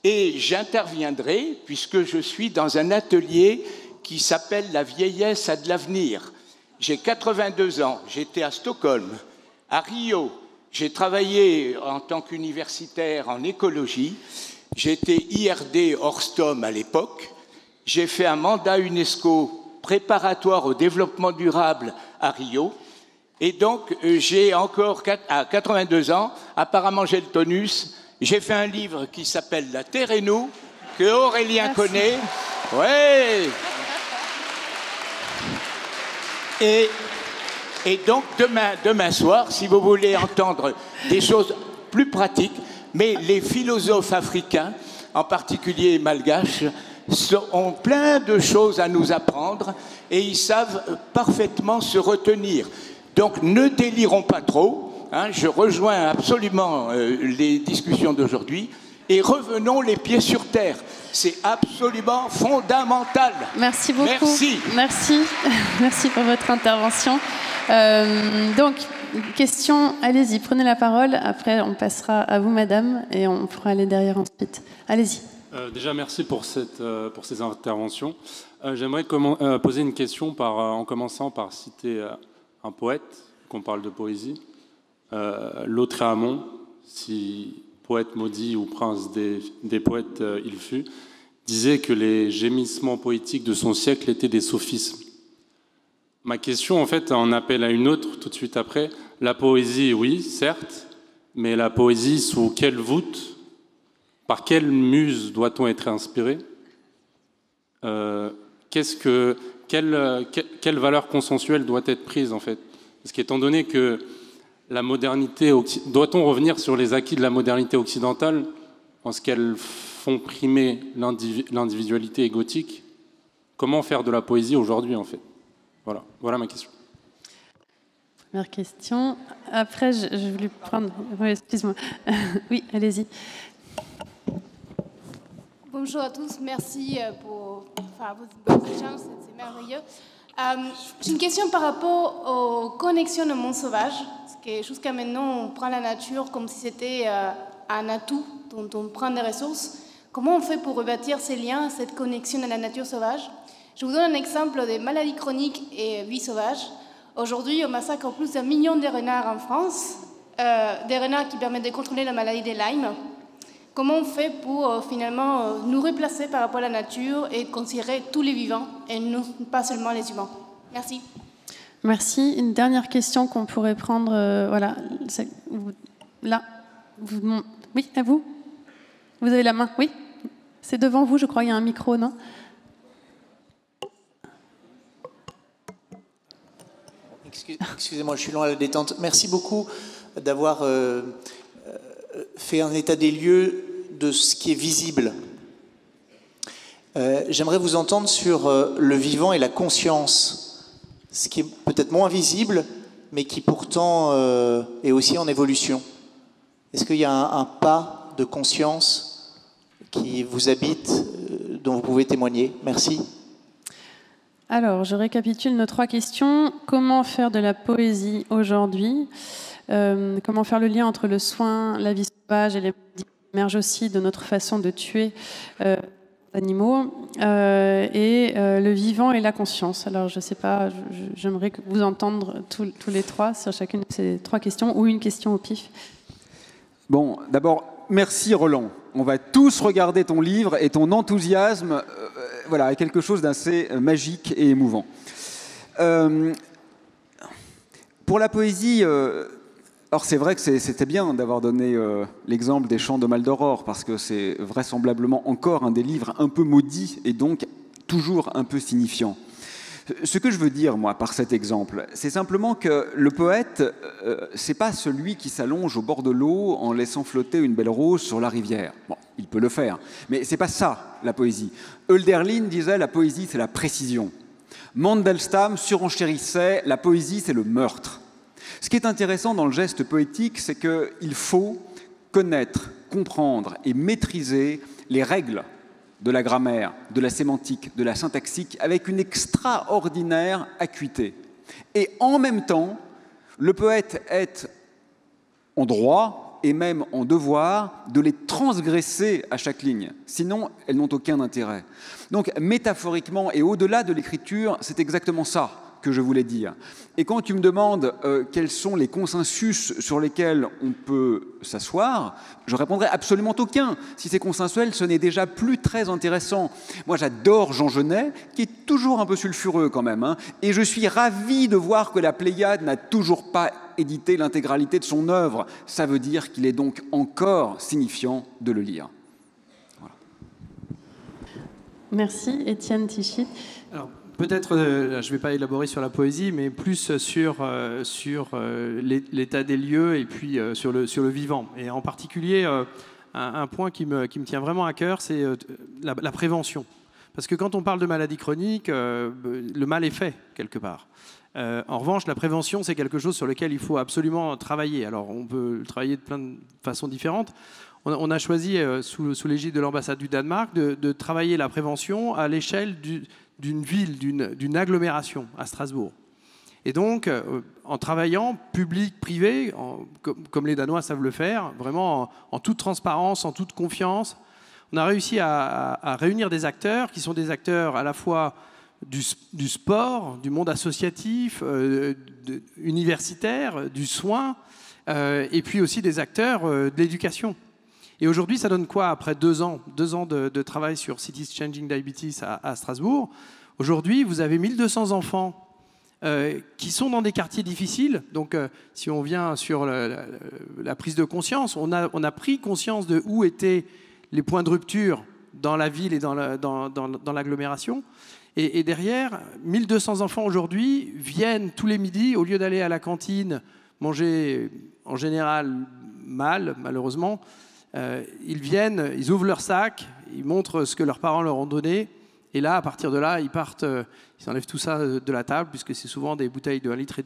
Et j'interviendrai, puisque je suis dans un atelier qui s'appelle « La vieillesse a de l'avenir ». J'ai 82 ans, j'étais à Stockholm, à Rio, j'ai travaillé en tant qu'universitaire en écologie, J'étais IRD Orstom à l'époque. J'ai fait un mandat UNESCO préparatoire au développement durable à Rio. Et donc, j'ai encore, à 82 ans, apparemment j'ai le tonus, j'ai fait un livre qui s'appelle « La Terre et nous », que Aurélien connaît. Ouais. Et donc, demain soir, si vous voulez entendre des choses plus pratiques, mais les philosophes africains, en particulier malgaches, ont plein de choses à nous apprendre et ils savent parfaitement se retenir. Donc, ne délirons pas trop. Hein, je rejoins absolument les discussions d'aujourd'hui et revenons les pieds sur terre. C'est absolument fondamental.
Merci beaucoup.
Merci.
Merci. Merci pour votre intervention. Donc, question, allez-y, prenez la parole. Après, on passera à vous, madame, et on pourra aller derrière ensuite. Allez-y.
Déjà, merci pour ces interventions. J'aimerais poser une question en commençant par citer un poète, qu'on parle de poésie. Lautréamont, si poète maudit ou prince des poètes il fut, disait que les gémissements poétiques de son siècle étaient des sophismes. Ma question, en fait, en appelle à une autre tout de suite après. La poésie, oui, certes, mais la poésie, sous quelle voûte, par quelle muse doit-on être inspiré? Quelle valeur consensuelle doit être prise, en fait? Parce qu'étant donné que la modernité, doit-on revenir sur les acquis de la modernité occidentale en ce qu'elles font primer l'individualité égotique? Comment faire de la poésie aujourd'hui, en fait? Voilà ma question.
Première question. Après, je voulais prendre... Oui, excuse-moi. Oui, allez-y.
Bonjour à tous, merci pour vos échanges, c'est merveilleux. J'ai une question par rapport aux connexions de monde sauvage, parce que jusqu'à maintenant, on prend la nature comme si c'était un atout dont on prend des ressources. Comment on fait pour rebâtir ces liens, cette connexion à la nature sauvage? Je vous donne un exemple des maladies chroniques et vie sauvage. Aujourd'hui, on massacre plus d'1 million de renards en France, des renards qui permettent de contrôler la maladie de Lyme. Comment on fait pour finalement nous replacer par rapport à la nature et considérer tous les vivants et non pas seulement les humains? Merci.
Merci. Une dernière question qu'on pourrait prendre. Voilà. Là. Oui, à vous. Vous avez la main. Oui. C'est devant vous, je crois. Il y a un micro, non?
Excusez-moi, je suis loin à la détente. Merci beaucoup d'avoir fait un état des lieux de ce qui est visible. J'aimerais vous entendre sur le vivant et la conscience, ce qui est peut-être moins visible, mais qui pourtant est aussi en évolution. Est-ce qu'il y a un pas de conscience qui vous habite, dont vous pouvez témoigner? Merci.
Alors, je récapitule nos 3 questions. Comment faire de la poésie aujourd'hui? Comment faire le lien entre le soin, la vie sauvage et les maladies qui émergent aussi de notre façon de tuer les animaux et le vivant et la conscience. Alors, je ne sais pas, j'aimerais vous entendre tous les 3 sur chacune de ces 3 questions ou une question au pif.
Bon, d'abord, merci Roland. On va tous regarder ton livre et ton enthousiasme est quelque chose d'assez magique et émouvant. Pour la poésie, alors c'est vrai que c'était bien d'avoir donné l'exemple des Chants de Maldoror, parce que c'est vraisemblablement encore un des livres un peu maudits et donc toujours un peu signifiant. Ce que je veux dire, moi, par cet exemple, c'est simplement que le poète, c'est pas celui qui s'allonge au bord de l'eau en laissant flotter une belle rose sur la rivière. Bon, il peut le faire, mais c'est pas ça, la poésie. Hölderlin disait « la poésie, c'est la précision ». Mandelstam surenchérissait « la poésie, c'est le meurtre ». Ce qui est intéressant dans le geste poétique, c'est qu'il faut connaître, comprendre et maîtriser les règles de la grammaire, de la sémantique, de la syntaxique, avec une extraordinaire acuité. Et en même temps, le poète est en droit et même en devoir de les transgresser à chaque ligne. Sinon, elles n'ont aucun intérêt. Donc, métaphoriquement et au-delà de l'écriture, c'est exactement ça que je voulais dire. Et quand tu me demandes quels sont les consensus sur lesquels on peut s'asseoir, je répondrai absolument aucun. Si c'est consensuel, ce n'est déjà plus très intéressant. Moi, j'adore Jean Genet, qui est toujours un peu sulfureux quand même, hein, et je suis ravi de voir que la Pléiade n'a toujours pas édité l'intégralité de son œuvre. Ça veut dire qu'il est donc encore signifiant de le lire. Voilà.
Merci. Étienne Tichy.
Alors, peut-être, je ne vais pas élaborer sur la poésie, mais plus sur l'état des lieux et puis sur le vivant. Et en particulier, un point qui me tient vraiment à cœur, c'est la prévention. Parce que quand on parle de maladies chroniques, le mal est fait, quelque part. En revanche, la prévention, c'est quelque chose sur lequel il faut absolument travailler. Alors, on peut le travailler de plein de façons différentes. On a choisi, sous l'égide de l'ambassade du Danemark, de travailler la prévention à l'échelle d'une ville, d'une agglomération à Strasbourg. Et donc, en travaillant public, privé, comme les Danois savent le faire, vraiment en toute transparence, en toute confiance, on a réussi à réunir des acteurs qui sont des acteurs à la fois du sport, du monde associatif, universitaire, du soin, et puis aussi des acteurs de l'éducation. Et aujourd'hui, ça donne quoi après 2 ans de travail sur Cities Changing Diabetes à Strasbourg? Aujourd'hui, vous avez 1200 enfants qui sont dans des quartiers difficiles. Donc, si on vient sur la prise de conscience, on a pris conscience de où étaient les points de rupture dans la ville et dans l'agglomération. Et derrière, 1200 enfants aujourd'hui viennent tous les midis, au lieu d'aller à la cantine manger en général mal, malheureusement, ils viennent, ils ouvrent leur sac, ils montrent ce que leurs parents leur ont donné, et là, à partir de là, ils partent, ils enlèvent tout ça de la table, puisque c'est souvent des bouteilles de 1,5 litre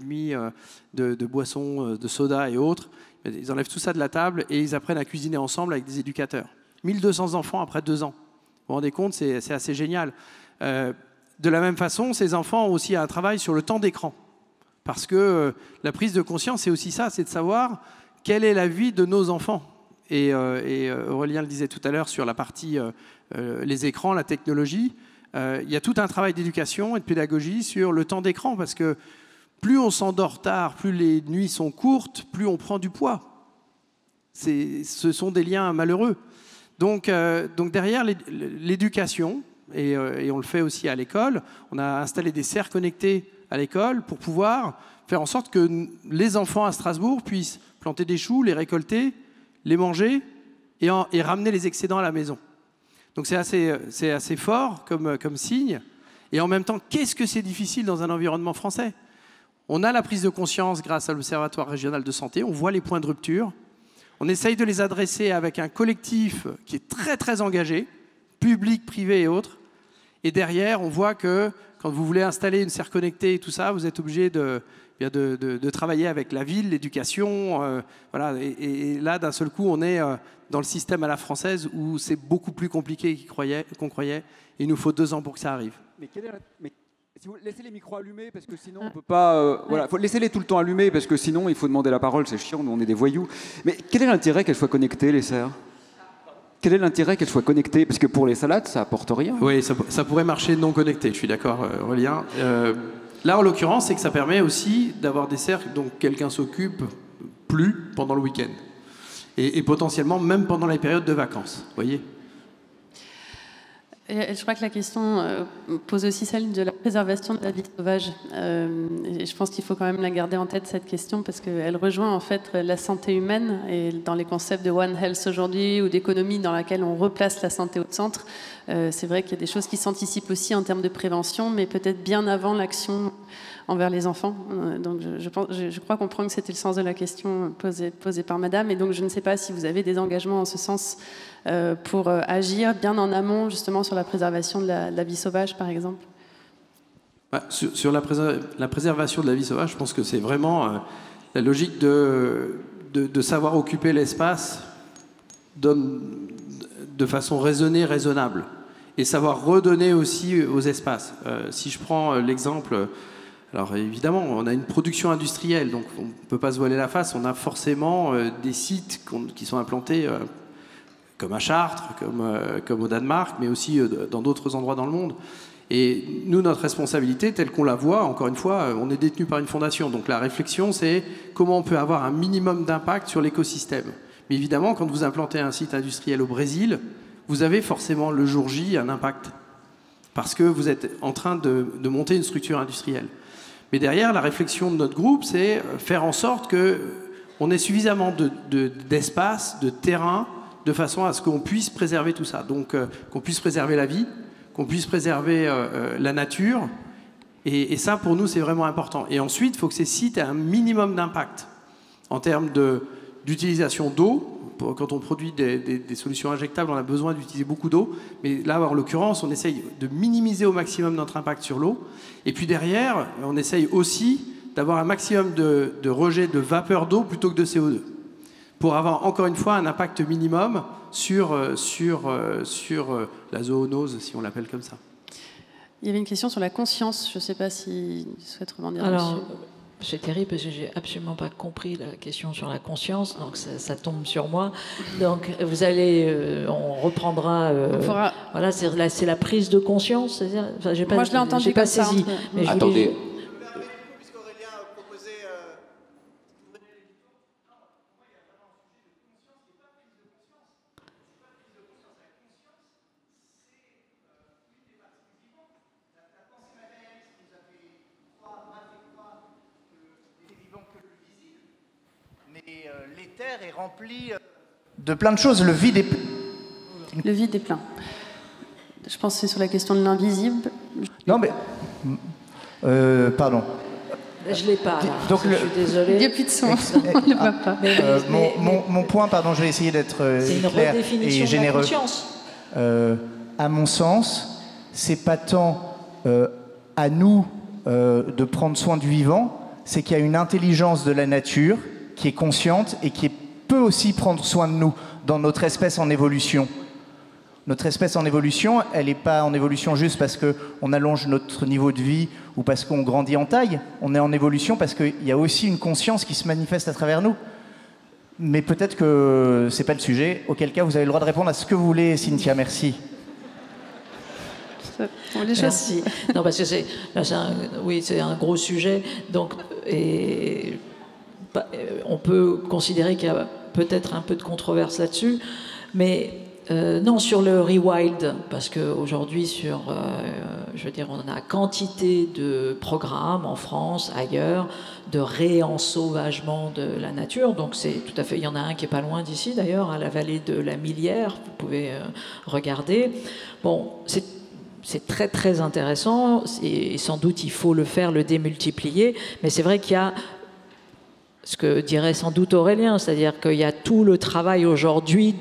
de boissons, de soda et autres. Ils enlèvent tout ça de la table et ils apprennent à cuisiner ensemble avec des éducateurs. 1200 enfants après 2 ans. Vous vous rendez compte, c'est assez génial. De la même façon, ces enfants ont aussi un travail sur le temps d'écran. Parce que la prise de conscience, c'est aussi ça, c'est de savoir quelle est la vie de nos enfants. Et Aurélien le disait tout à l'heure sur la partie les écrans, la technologie. Il y a tout un travail d'éducation et de pédagogie sur le temps d'écran. Parce que plus on s'endort tard, plus les nuits sont courtes, plus on prend du poids. Ce sont des liens malheureux. Donc derrière l'éducation, et on le fait aussi à l'école, on a installé des serres connectées à l'école pour pouvoir faire en sorte que les enfants à Strasbourg puissent planter des choux, les récolter, les manger et ramener les excédents à la maison. Donc c'est assez fort comme signe. Et en même temps, qu'est-ce que c'est difficile dans un environnement français? On a la prise de conscience grâce à l'Observatoire régional de santé, on voit les points de rupture, on essaye de les adresser avec un collectif qui est très très engagé, public, privé et autres. Et derrière, on voit que quand vous voulez installer une serre connectée et tout ça, vous êtes obligé de travailler avec la ville, l'éducation. Voilà. Et là, d'un seul coup, on est dans le système à la française où c'est beaucoup plus compliqué qu'on croyait. Il nous faut 2 ans pour que ça arrive.
Mais si vous laissez les micros allumés, parce que sinon on peut pas... voilà, faut laisser-les tout le temps allumés, parce que sinon il faut demander la parole, c'est chiant, nous on est des voyous. Mais quel est l'intérêt qu'elles soient connectées, les serres? Quel est l'intérêt qu'elles soient connectées? Parce que pour les salades, ça apporte rien.
Oui, ça pourrait marcher non connecté, je suis d'accord, Aurélien. Là, en l'occurrence, c'est que ça permet aussi d'avoir des serres dont quelqu'un s'occupe plus pendant le week-end. Et potentiellement même pendant les périodes de vacances, vous voyez.
Et je crois que la question pose aussi celle de la préservation de la vie sauvage. Et je pense qu'il faut quand même la garder en tête, cette question, parce qu'elle rejoint en fait la santé humaine. Et dans les concepts de One Health aujourd'hui, ou d'économie dans laquelle on replace la santé au centre, c'est vrai qu'il y a des choses qui s'anticipent aussi en termes de prévention, mais peut-être bien avant l'action envers les enfants. Donc je crois comprendre que c'était le sens de la question posée par Madame. Et donc je ne sais pas si vous avez des engagements en ce sens pour agir bien en amont, justement, sur la préservation de la vie sauvage, par exemple.
Sur la préservation de la vie sauvage, je pense que c'est vraiment la logique de savoir occuper l'espace de façon raisonnée, raisonnable, et savoir redonner aussi aux espaces. Si je prends l'exemple... Alors évidemment, on a une production industrielle, donc on ne peut pas se voiler la face. On a forcément des sites qui sont implantés comme à Chartres, comme au Danemark, mais aussi dans d'autres endroits dans le monde.
Et nous, notre responsabilité, telle qu'on la voit, encore une fois, on est détenu par une fondation. Donc la réflexion, c'est comment on peut avoir un minimum d'impact sur l'écosystème. Mais évidemment, quand vous implantez un site industriel au Brésil, vous avez forcément le jour J un impact. Parce que vous êtes en train de monter une structure industrielle. Mais derrière, la réflexion de notre groupe, c'est faire en sorte qu'on ait suffisamment d'espace, de terrain, de façon à ce qu'on puisse préserver tout ça. Donc qu'on puisse préserver la vie, qu'on puisse préserver la nature. Et ça, pour nous, c'est vraiment important. Et ensuite, il faut que ces sites aient un minimum d'impact en termes d'utilisation d'eau. Quand on produit des solutions injectables, on a besoin d'utiliser beaucoup d'eau. Mais là, en l'occurrence, on essaye de minimiser au maximum notre impact sur l'eau. Et puis derrière, on essaye aussi d'avoir un maximum de rejet de vapeur d'eau plutôt que de CO2. Pour avoir, encore une fois, un impact minimum sur la zoonose, si on l'appelle comme ça.
Il y avait une question sur la conscience. Je ne sais pas si vous souhaitez rebondir
Alors,
dessus.
c'est terrible parce que j'ai absolument pas compris la question sur la conscience, donc ça tombe sur moi. Donc vous allez, on reprendra. Voilà, c'est la prise de conscience. Enfin,
moi, je l'ai entendu.
J'ai pas saisi. Mais
attendez.
L'éther est rempli de plein de choses. Le vide est plein.
Le vide est plein. Je pense que c'est sur la question de l'invisible.
Non, mais... pardon.
Je ne l'ai pas. Là.
Donc
je suis désolée.
Il n'y a plus de son. On ne le voit pas.
Mon point, pardon, je vais essayer d'être clair et généreux.
C'est une redéfinition de la conscience.
À mon sens, c'est pas tant à nous de prendre soin du vivant, c'est qu'il y a une intelligence de la nature qui est consciente et qui peut aussi prendre soin de nous dans notre espèce en évolution. Notre espèce en évolution, elle n'est pas en évolution juste parce qu'on allonge notre niveau de vie ou parce qu'on grandit en taille. On est en évolution parce qu'il y a aussi une conscience qui se manifeste à travers nous. Mais peut-être que ce n'est pas le sujet. Auquel cas, vous avez le droit de répondre à ce que vous voulez, Cynthia. Merci.
Merci. Non, parce que c'est un gros sujet. Donc, on peut considérer qu'il y a peut-être un peu de controverse là-dessus, mais non, sur le rewild, parce qu'aujourd'hui, je veux dire, on a quantité de programmes en France, ailleurs, de réensauvagement de la nature. Donc c'est tout à fait. Il y en a un qui est pas loin d'ici, d'ailleurs, à la vallée de la Millière. Vous pouvez regarder. Bon, c'est très très intéressant et sans doute il faut le faire, le démultiplier. Mais c'est vrai qu'il y a ce que dirait sans doute Aurélien, c'est-à-dire qu'il y a tout le travail aujourd'hui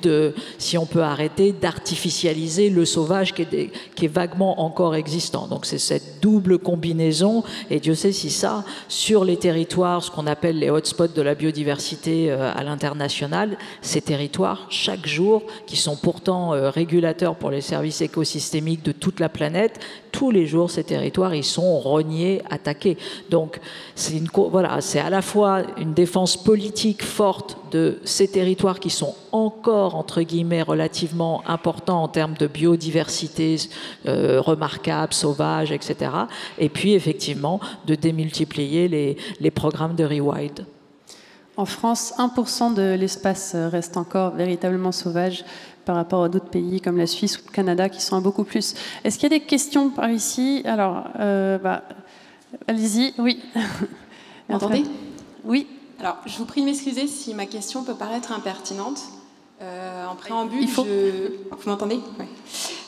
si on peut arrêter, d'artificialiser le sauvage qui est vaguement encore existant. Donc c'est cette double combinaison, et Dieu sait si ça, sur les territoires, ce qu'on appelle les hotspots de la biodiversité à l'international, ces territoires, chaque jour, qui sont pourtant régulateurs pour les services écosystémiques de toute la planète, tous les jours, ces territoires, ils sont rognés, attaqués. Donc, c'est à la fois une défense politique forte de ces territoires qui sont encore, entre guillemets, relativement importants en termes de biodiversité remarquable, sauvage, etc. Et puis, effectivement, de démultiplier les programmes de rewild.
En France, 1% de l'espace reste encore véritablement sauvage par rapport à d'autres pays comme la Suisse ou le Canada qui sont à beaucoup plus. Est-ce qu'il y a des questions par ici? Alors, allez-y, oui.
Vous m'entendez?
Oui.
Alors, je vous prie de m'excuser si ma question peut paraître impertinente. En préambule,
Vous
m'entendez? Oui.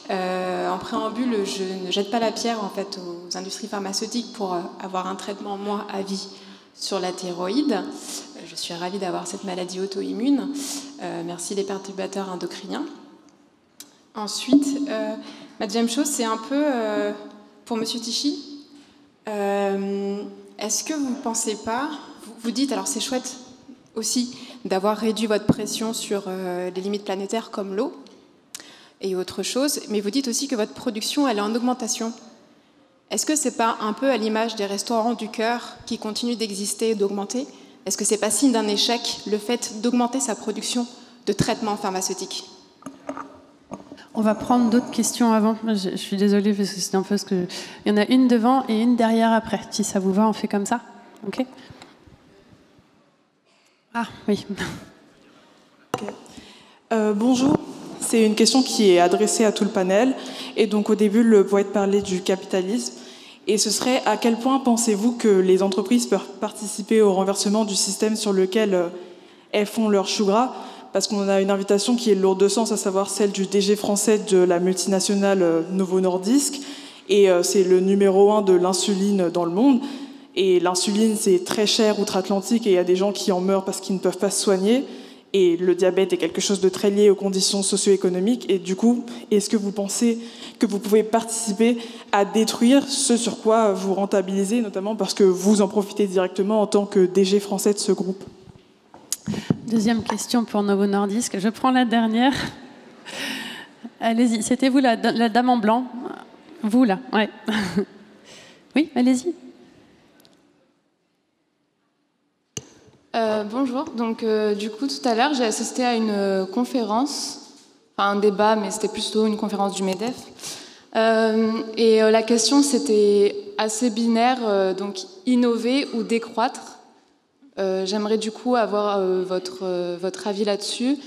En préambule, je ne jette pas la pierre en fait aux industries pharmaceutiques pour avoir un traitement, moi, à vie sur la thyroïde. Je suis ravie d'avoir cette maladie auto-immune. Merci les perturbateurs endocriniens. Ensuite, ma deuxième chose, c'est un peu pour Monsieur Tichy. Est-ce que vous ne pensez pas, vous dites, alors c'est chouette aussi d'avoir réduit votre pression sur les limites planétaires comme l'eau et autre chose, mais vous dites aussi que votre production, elle est en augmentation. Est-ce que c'est pas un peu à l'image des restaurants du cœur qui continuent d'exister et d'augmenter? Est-ce que c'est pas signe d'un échec, le fait d'augmenter sa production de traitements pharmaceutiques?
On va prendre d'autres questions avant. Je suis désolée parce que c'est un peu ce que... Il y en a une devant et une derrière après. Si ça vous va, on fait comme ça. OK ? Ah, oui.
Okay. Bonjour. C'est une question qui est adressée à tout le panel. Et donc, au début, le poète parlait du capitalisme. Et ce serait, à quel point pensez-vous que les entreprises peuvent participer au renversement du système sur lequel elles font leur chou gras ? Parce qu'on a une invitation qui est lourde de sens, à savoir celle du DG français de la multinationale Novo Nordisk. Et c'est le numéro 1 de l'insuline dans le monde. Et l'insuline, c'est très cher outre-Atlantique et il y a des gens qui en meurent parce qu'ils ne peuvent pas se soigner. Et le diabète est quelque chose de très lié aux conditions socio-économiques. Et du coup, est-ce que vous pensez que vous pouvez participer à détruire ce sur quoi vous rentabilisez, notamment parce que vous en profitez directement en tant que DG français de ce groupe ?
Deuxième question pour Novo Nordisk. Je prends la dernière. Allez-y. C'était vous, la dame en blanc ? Vous, là. Ouais. Oui, allez-y.
Bonjour. Donc, du coup, tout à l'heure, j'ai assisté à une conférence, enfin un débat, mais c'était plutôt une conférence du MEDEF. Et la question, c'était assez binaire, donc innover ou décroître. J'aimerais du coup avoir votre avis là-dessus.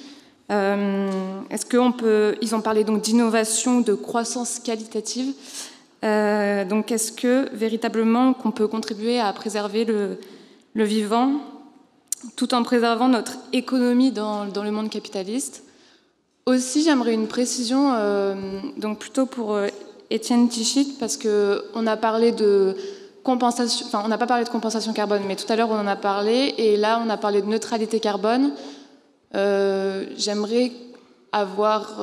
Est-ce qu'on peut... Ils ont parlé donc d'innovation, de croissance qualitative. Donc est-ce que véritablement qu'on peut contribuer à préserver le vivant tout en préservant notre économie dans le monde capitaliste? Aussi, j'aimerais une précision, donc plutôt pour Étienne Tichit, parce qu'on a parlé de compensation, enfin on n'a pas parlé de compensation carbone, mais tout à l'heure on en a parlé, et là on a parlé de neutralité carbone. J'aimerais avoir,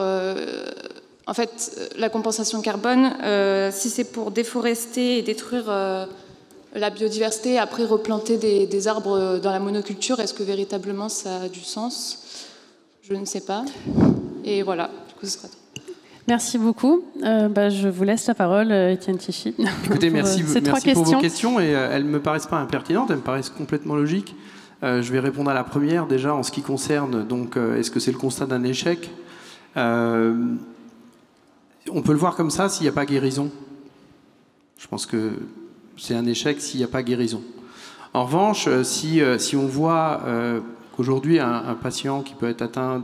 en fait, la compensation carbone, si c'est pour déforester et détruire la biodiversité, après replanter des arbres dans la monoculture, est-ce que véritablement ça a du sens? Je ne sais pas. Et voilà, du coup ce sera tout.
Merci beaucoup. Je vous laisse la parole, Étienne Tichy.
Écoutez, merci pour vos questions. Et elles ne me paraissent pas impertinentes, elles me paraissent complètement logiques. Je vais répondre à la première, déjà, en ce qui concerne, donc, est-ce que c'est le constat d'un échec? On peut le voir comme ça s'il n'y a pas guérison. Je pense que c'est un échec s'il n'y a pas guérison. En revanche, si on voit qu'aujourd'hui, un patient qui peut être atteint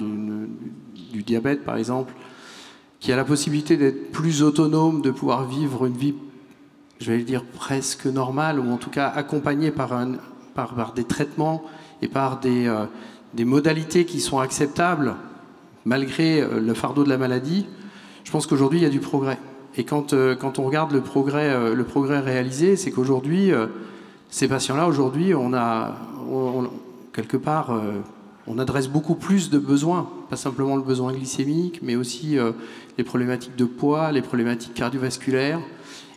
du diabète, par exemple, qui a la possibilité d'être plus autonome, de pouvoir vivre une vie, je vais le dire, presque normale, ou en tout cas accompagnée par des traitements et par des modalités qui sont acceptables, malgré le fardeau de la maladie, je pense qu'aujourd'hui, il y a du progrès. Et quand on regarde le progrès réalisé, c'est qu'aujourd'hui, ces patients-là, aujourd'hui, quelque part, on adresse beaucoup plus de besoins, pas simplement le besoin glycémique, mais aussi les problématiques de poids, les problématiques cardiovasculaires.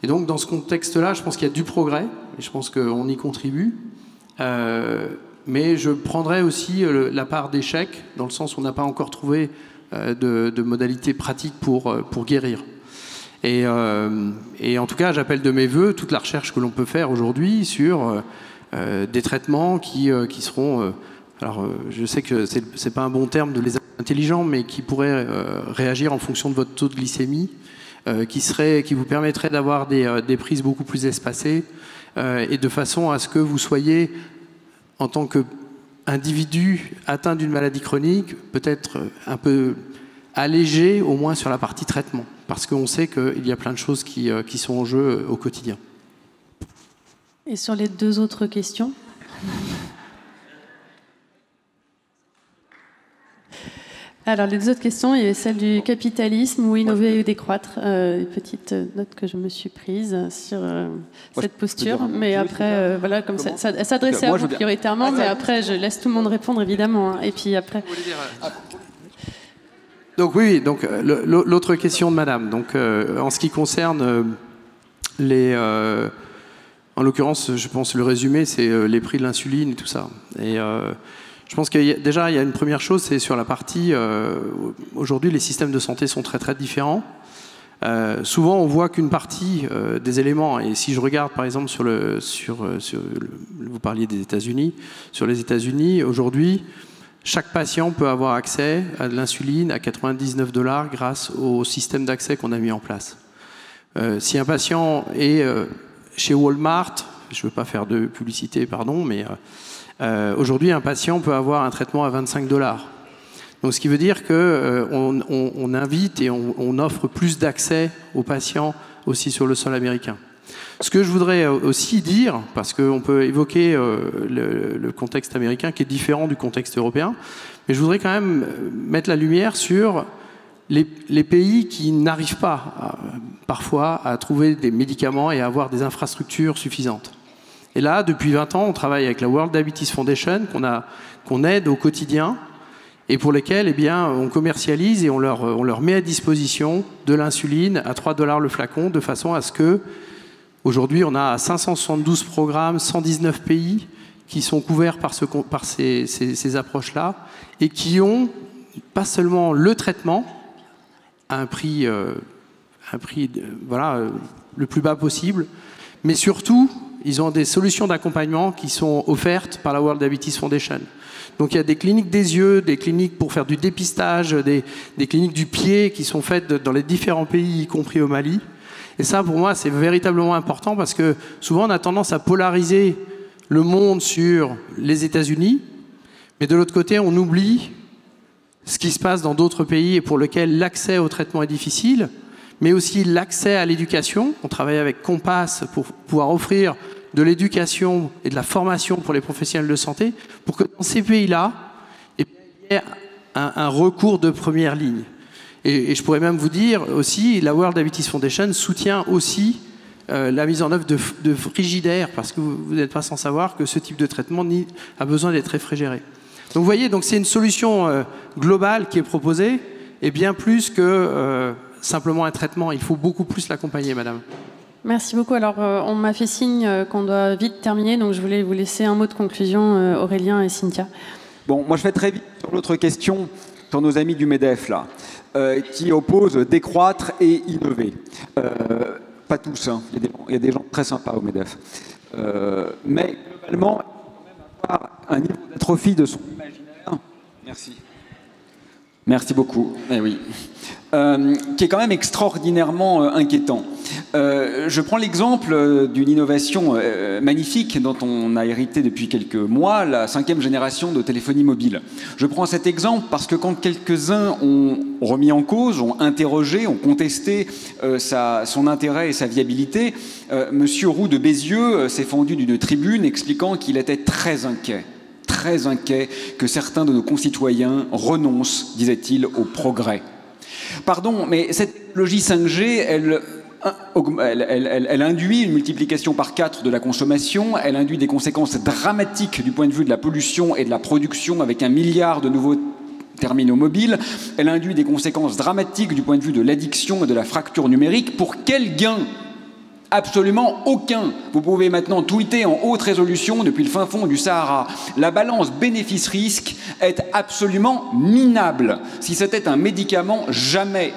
Et donc, dans ce contexte-là, je pense qu'il y a du progrès, et je pense qu'on y contribue. Mais je prendrais aussi la part d'échec, dans le sens où on n'a pas encore trouvé de modalités pratiques pour guérir. Et en tout cas, j'appelle de mes voeux toute la recherche que l'on peut faire aujourd'hui sur des traitements qui seront... alors, je sais que c'est pas un bon terme de les intelligents, mais qui pourraient réagir en fonction de votre taux de glycémie, qui vous permettraient d'avoir des prises beaucoup plus espacées, et de façon à ce que vous soyez, en tant qu'individu atteint d'une maladie chronique, peut-être un peu allégé, au moins sur la partie traitement, parce qu'on sait qu'il y a plein de choses qui sont en jeu au quotidien.
Et sur les deux autres questions? Alors, les deux autres questions, il y a celle du capitalisme ou innover ou décroître. Une petite note que je me suis prise sur cette posture. Mais après, voilà, comme ça s'adressait à vous prioritairement, mais après, je laisse tout le monde répondre, évidemment. Hein. Et puis après...
Donc oui, donc l'autre question de madame. Donc, en ce qui concerne en l'occurrence, je pense le résumé, c'est les prix de l'insuline et tout ça. Et... je pense qu'il déjà, il y a une première chose, c'est sur la partie... aujourd'hui, les systèmes de santé sont très, très différents. Souvent, on voit qu'une partie des éléments, et si je regarde, par exemple, vous parliez des États-Unis, sur les États-Unis, aujourd'hui, chaque patient peut avoir accès à de l'insuline à 99 $ grâce au système d'accès qu'on a mis en place. Si un patient est chez Walmart, je ne veux pas faire de publicité, pardon, mais aujourd'hui, un patient peut avoir un traitement à 25 $. Donc, ce qui veut dire qu'on invite et on offre plus d'accès aux patients aussi sur le sol américain. Ce que je voudrais aussi dire, parce qu'on peut évoquer le contexte américain qui est différent du contexte européen, mais je voudrais quand même mettre la lumière sur les pays qui n'arrivent pas parfois à trouver des médicaments et à avoir des infrastructures suffisantes. Et là, depuis 20 ans, on travaille avec la World Diabetes Foundation, qu'on aide au quotidien, et pour lesquels on commercialise et on leur met à disposition de l'insuline à 3 $ le flacon, de façon à ce que, aujourd'hui, on a 572 programmes, 119 pays qui sont couverts par ces approches-là, et qui ont pas seulement le traitement à un prix le plus bas possible, mais surtout, ils ont des solutions d'accompagnement qui sont offertes par la World Diabetes Foundation. Donc il y a des cliniques des yeux, des cliniques pour faire du dépistage, des cliniques du pied qui sont faites dans les différents pays, y compris au Mali. Et ça, pour moi, c'est véritablement important parce que souvent, on a tendance à polariser le monde sur les États-Unis, mais de l'autre côté, on oublie ce qui se passe dans d'autres pays et pour lesquels l'accès au traitement est difficile, mais aussi l'accès à l'éducation. On travaille avec Compass pour pouvoir offrir de l'éducation et de la formation pour les professionnels de santé, pour que dans ces pays-là, il y ait un recours de première ligne. Et je pourrais même vous dire aussi, la World Diabetes Foundation soutient aussi la mise en œuvre de frigidaires, parce que vous n'êtes pas sans savoir que ce type de traitement a besoin d'être réfrigéré. Donc vous voyez, c'est une solution globale qui est proposée, et bien plus que simplement un traitement. Il faut beaucoup plus l'accompagner, madame.
Merci beaucoup. Alors, on m'a fait signe qu'on doit vite terminer, donc je voulais vous laisser un mot de conclusion, Aurélien et Cynthia.
Bon, moi je vais très vite sur l'autre question, sur nos amis du MEDEF, là, qui opposent décroître et innover. Pas tous, hein. Il y a des gens très sympas au MEDEF. Mais globalement, il faut quand même avoir un niveau d'atrophie de son imaginaire. Merci. Merci beaucoup. Eh oui. Qui est quand même extraordinairement inquiétant. Je prends l'exemple d'une innovation magnifique dont on a hérité depuis quelques mois, la 5e génération de téléphonie mobile. Je prends cet exemple parce que quand quelques-uns ont remis en cause, ont interrogé, ont contesté son intérêt et sa viabilité, Monsieur Roux de Bézieux s'est fendu d'une tribune expliquant qu'il était très inquiet que certains de nos concitoyens renoncent, disait-il, au progrès. Pardon, mais cette technologie 5G, elle induit une multiplication par 4 de la consommation, elle induit des conséquences dramatiques du point de vue de la pollution et de la production avec 1 milliard de nouveaux terminaux mobiles, elle induit des conséquences dramatiques du point de vue de l'addiction et de la fracture numérique. Pour quel gain ? Absolument aucun. Vous pouvez maintenant tweeter en haute résolution depuis le fin fond du Sahara. La balance bénéfice-risque est absolument minable. Si c'était un médicament, jamais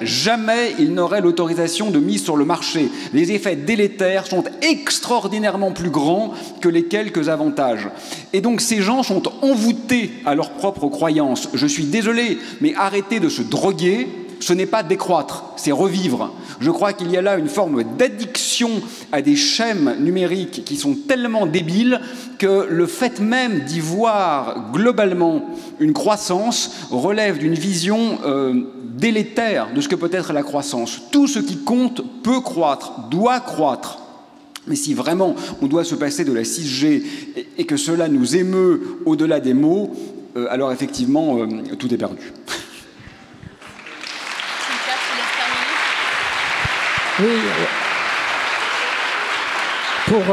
il n'aurait l'autorisation de mise sur le marché. Les effets délétères sont extraordinairement plus grands que les quelques avantages. Et donc ces gens sont envoûtés à leurs propres croyances. Je suis désolé, mais arrêtez de se droguer. Ce n'est pas décroître, c'est revivre. Je crois qu'il y a là une forme d'addiction à des schèmes numériques qui sont tellement débiles que le fait même d'y voir globalement une croissance relève d'une vision délétère de ce que peut être la croissance. Tout ce qui compte peut croître, doit croître. Mais si vraiment on doit se passer de la 6G et que cela nous émeut au-delà des mots, alors effectivement, tout est perdu.
Oui, pour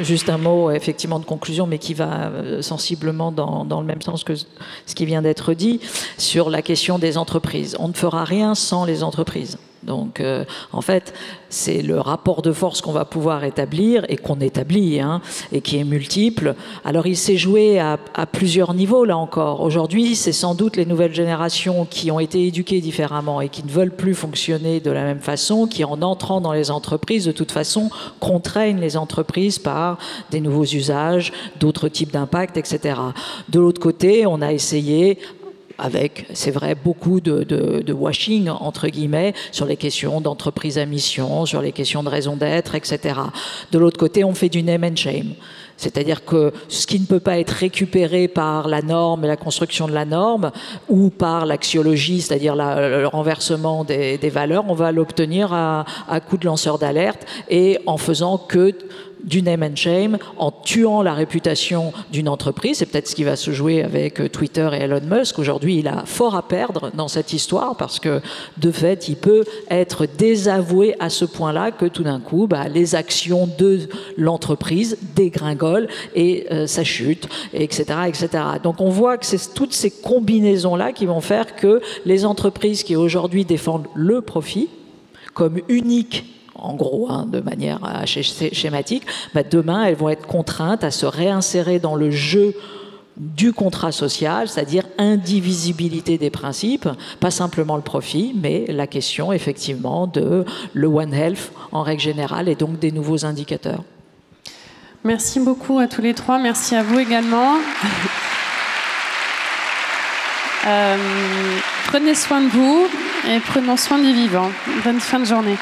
juste un mot effectivement de conclusion, mais qui va sensiblement dans le même sens que ce qui vient d'être dit, sur la question des entreprises. On ne fera rien sans les entreprises. Donc, en fait, c'est le rapport de force qu'on va pouvoir établir et qu'on établit, et qui est multiple. Alors, il s'est joué à plusieurs niveaux, là encore. Aujourd'hui, c'est sans doute les nouvelles générations qui ont été éduquées différemment et qui ne veulent plus fonctionner de la même façon, qui, en entrant dans les entreprises, de toute façon, contraignent les entreprises par des nouveaux usages, d'autres types d'impacts, etc. De l'autre côté, on a essayé, avec, c'est vrai, beaucoup de washing, entre guillemets, sur les questions d'entreprise à mission, sur les questions de raison d'être, etc. De l'autre côté, on fait du name and shame. C'est-à-dire que ce qui ne peut pas être récupéré par la norme et la construction de la norme, ou par l'axiologie, c'est-à-dire le renversement des valeurs, on va l'obtenir à coup de lanceur d'alerte et en faisant que du name and shame, en tuant la réputation d'une entreprise. C'est peut-être ce qui va se jouer avec Twitter et Elon Musk. Aujourd'hui, il a fort à perdre dans cette histoire parce que, de fait, il peut être désavoué à ce point-là que tout d'un coup, les actions de l'entreprise dégringolent et ça chute, etc., etc. Donc on voit que c'est toutes ces combinaisons-là qui vont faire que les entreprises qui aujourd'hui défendent le profit comme unique, en gros, de manière schématique, demain, elles vont être contraintes à se réinsérer dans le jeu du contrat social, c'est-à-dire indivisibilité des principes, pas simplement le profit, mais la question, effectivement, de le One Health en règle générale et donc des nouveaux indicateurs.
Merci beaucoup à tous les trois. Merci à vous également. Prenez soin de vous et prenons soin des vivants. Bonne fin de journée.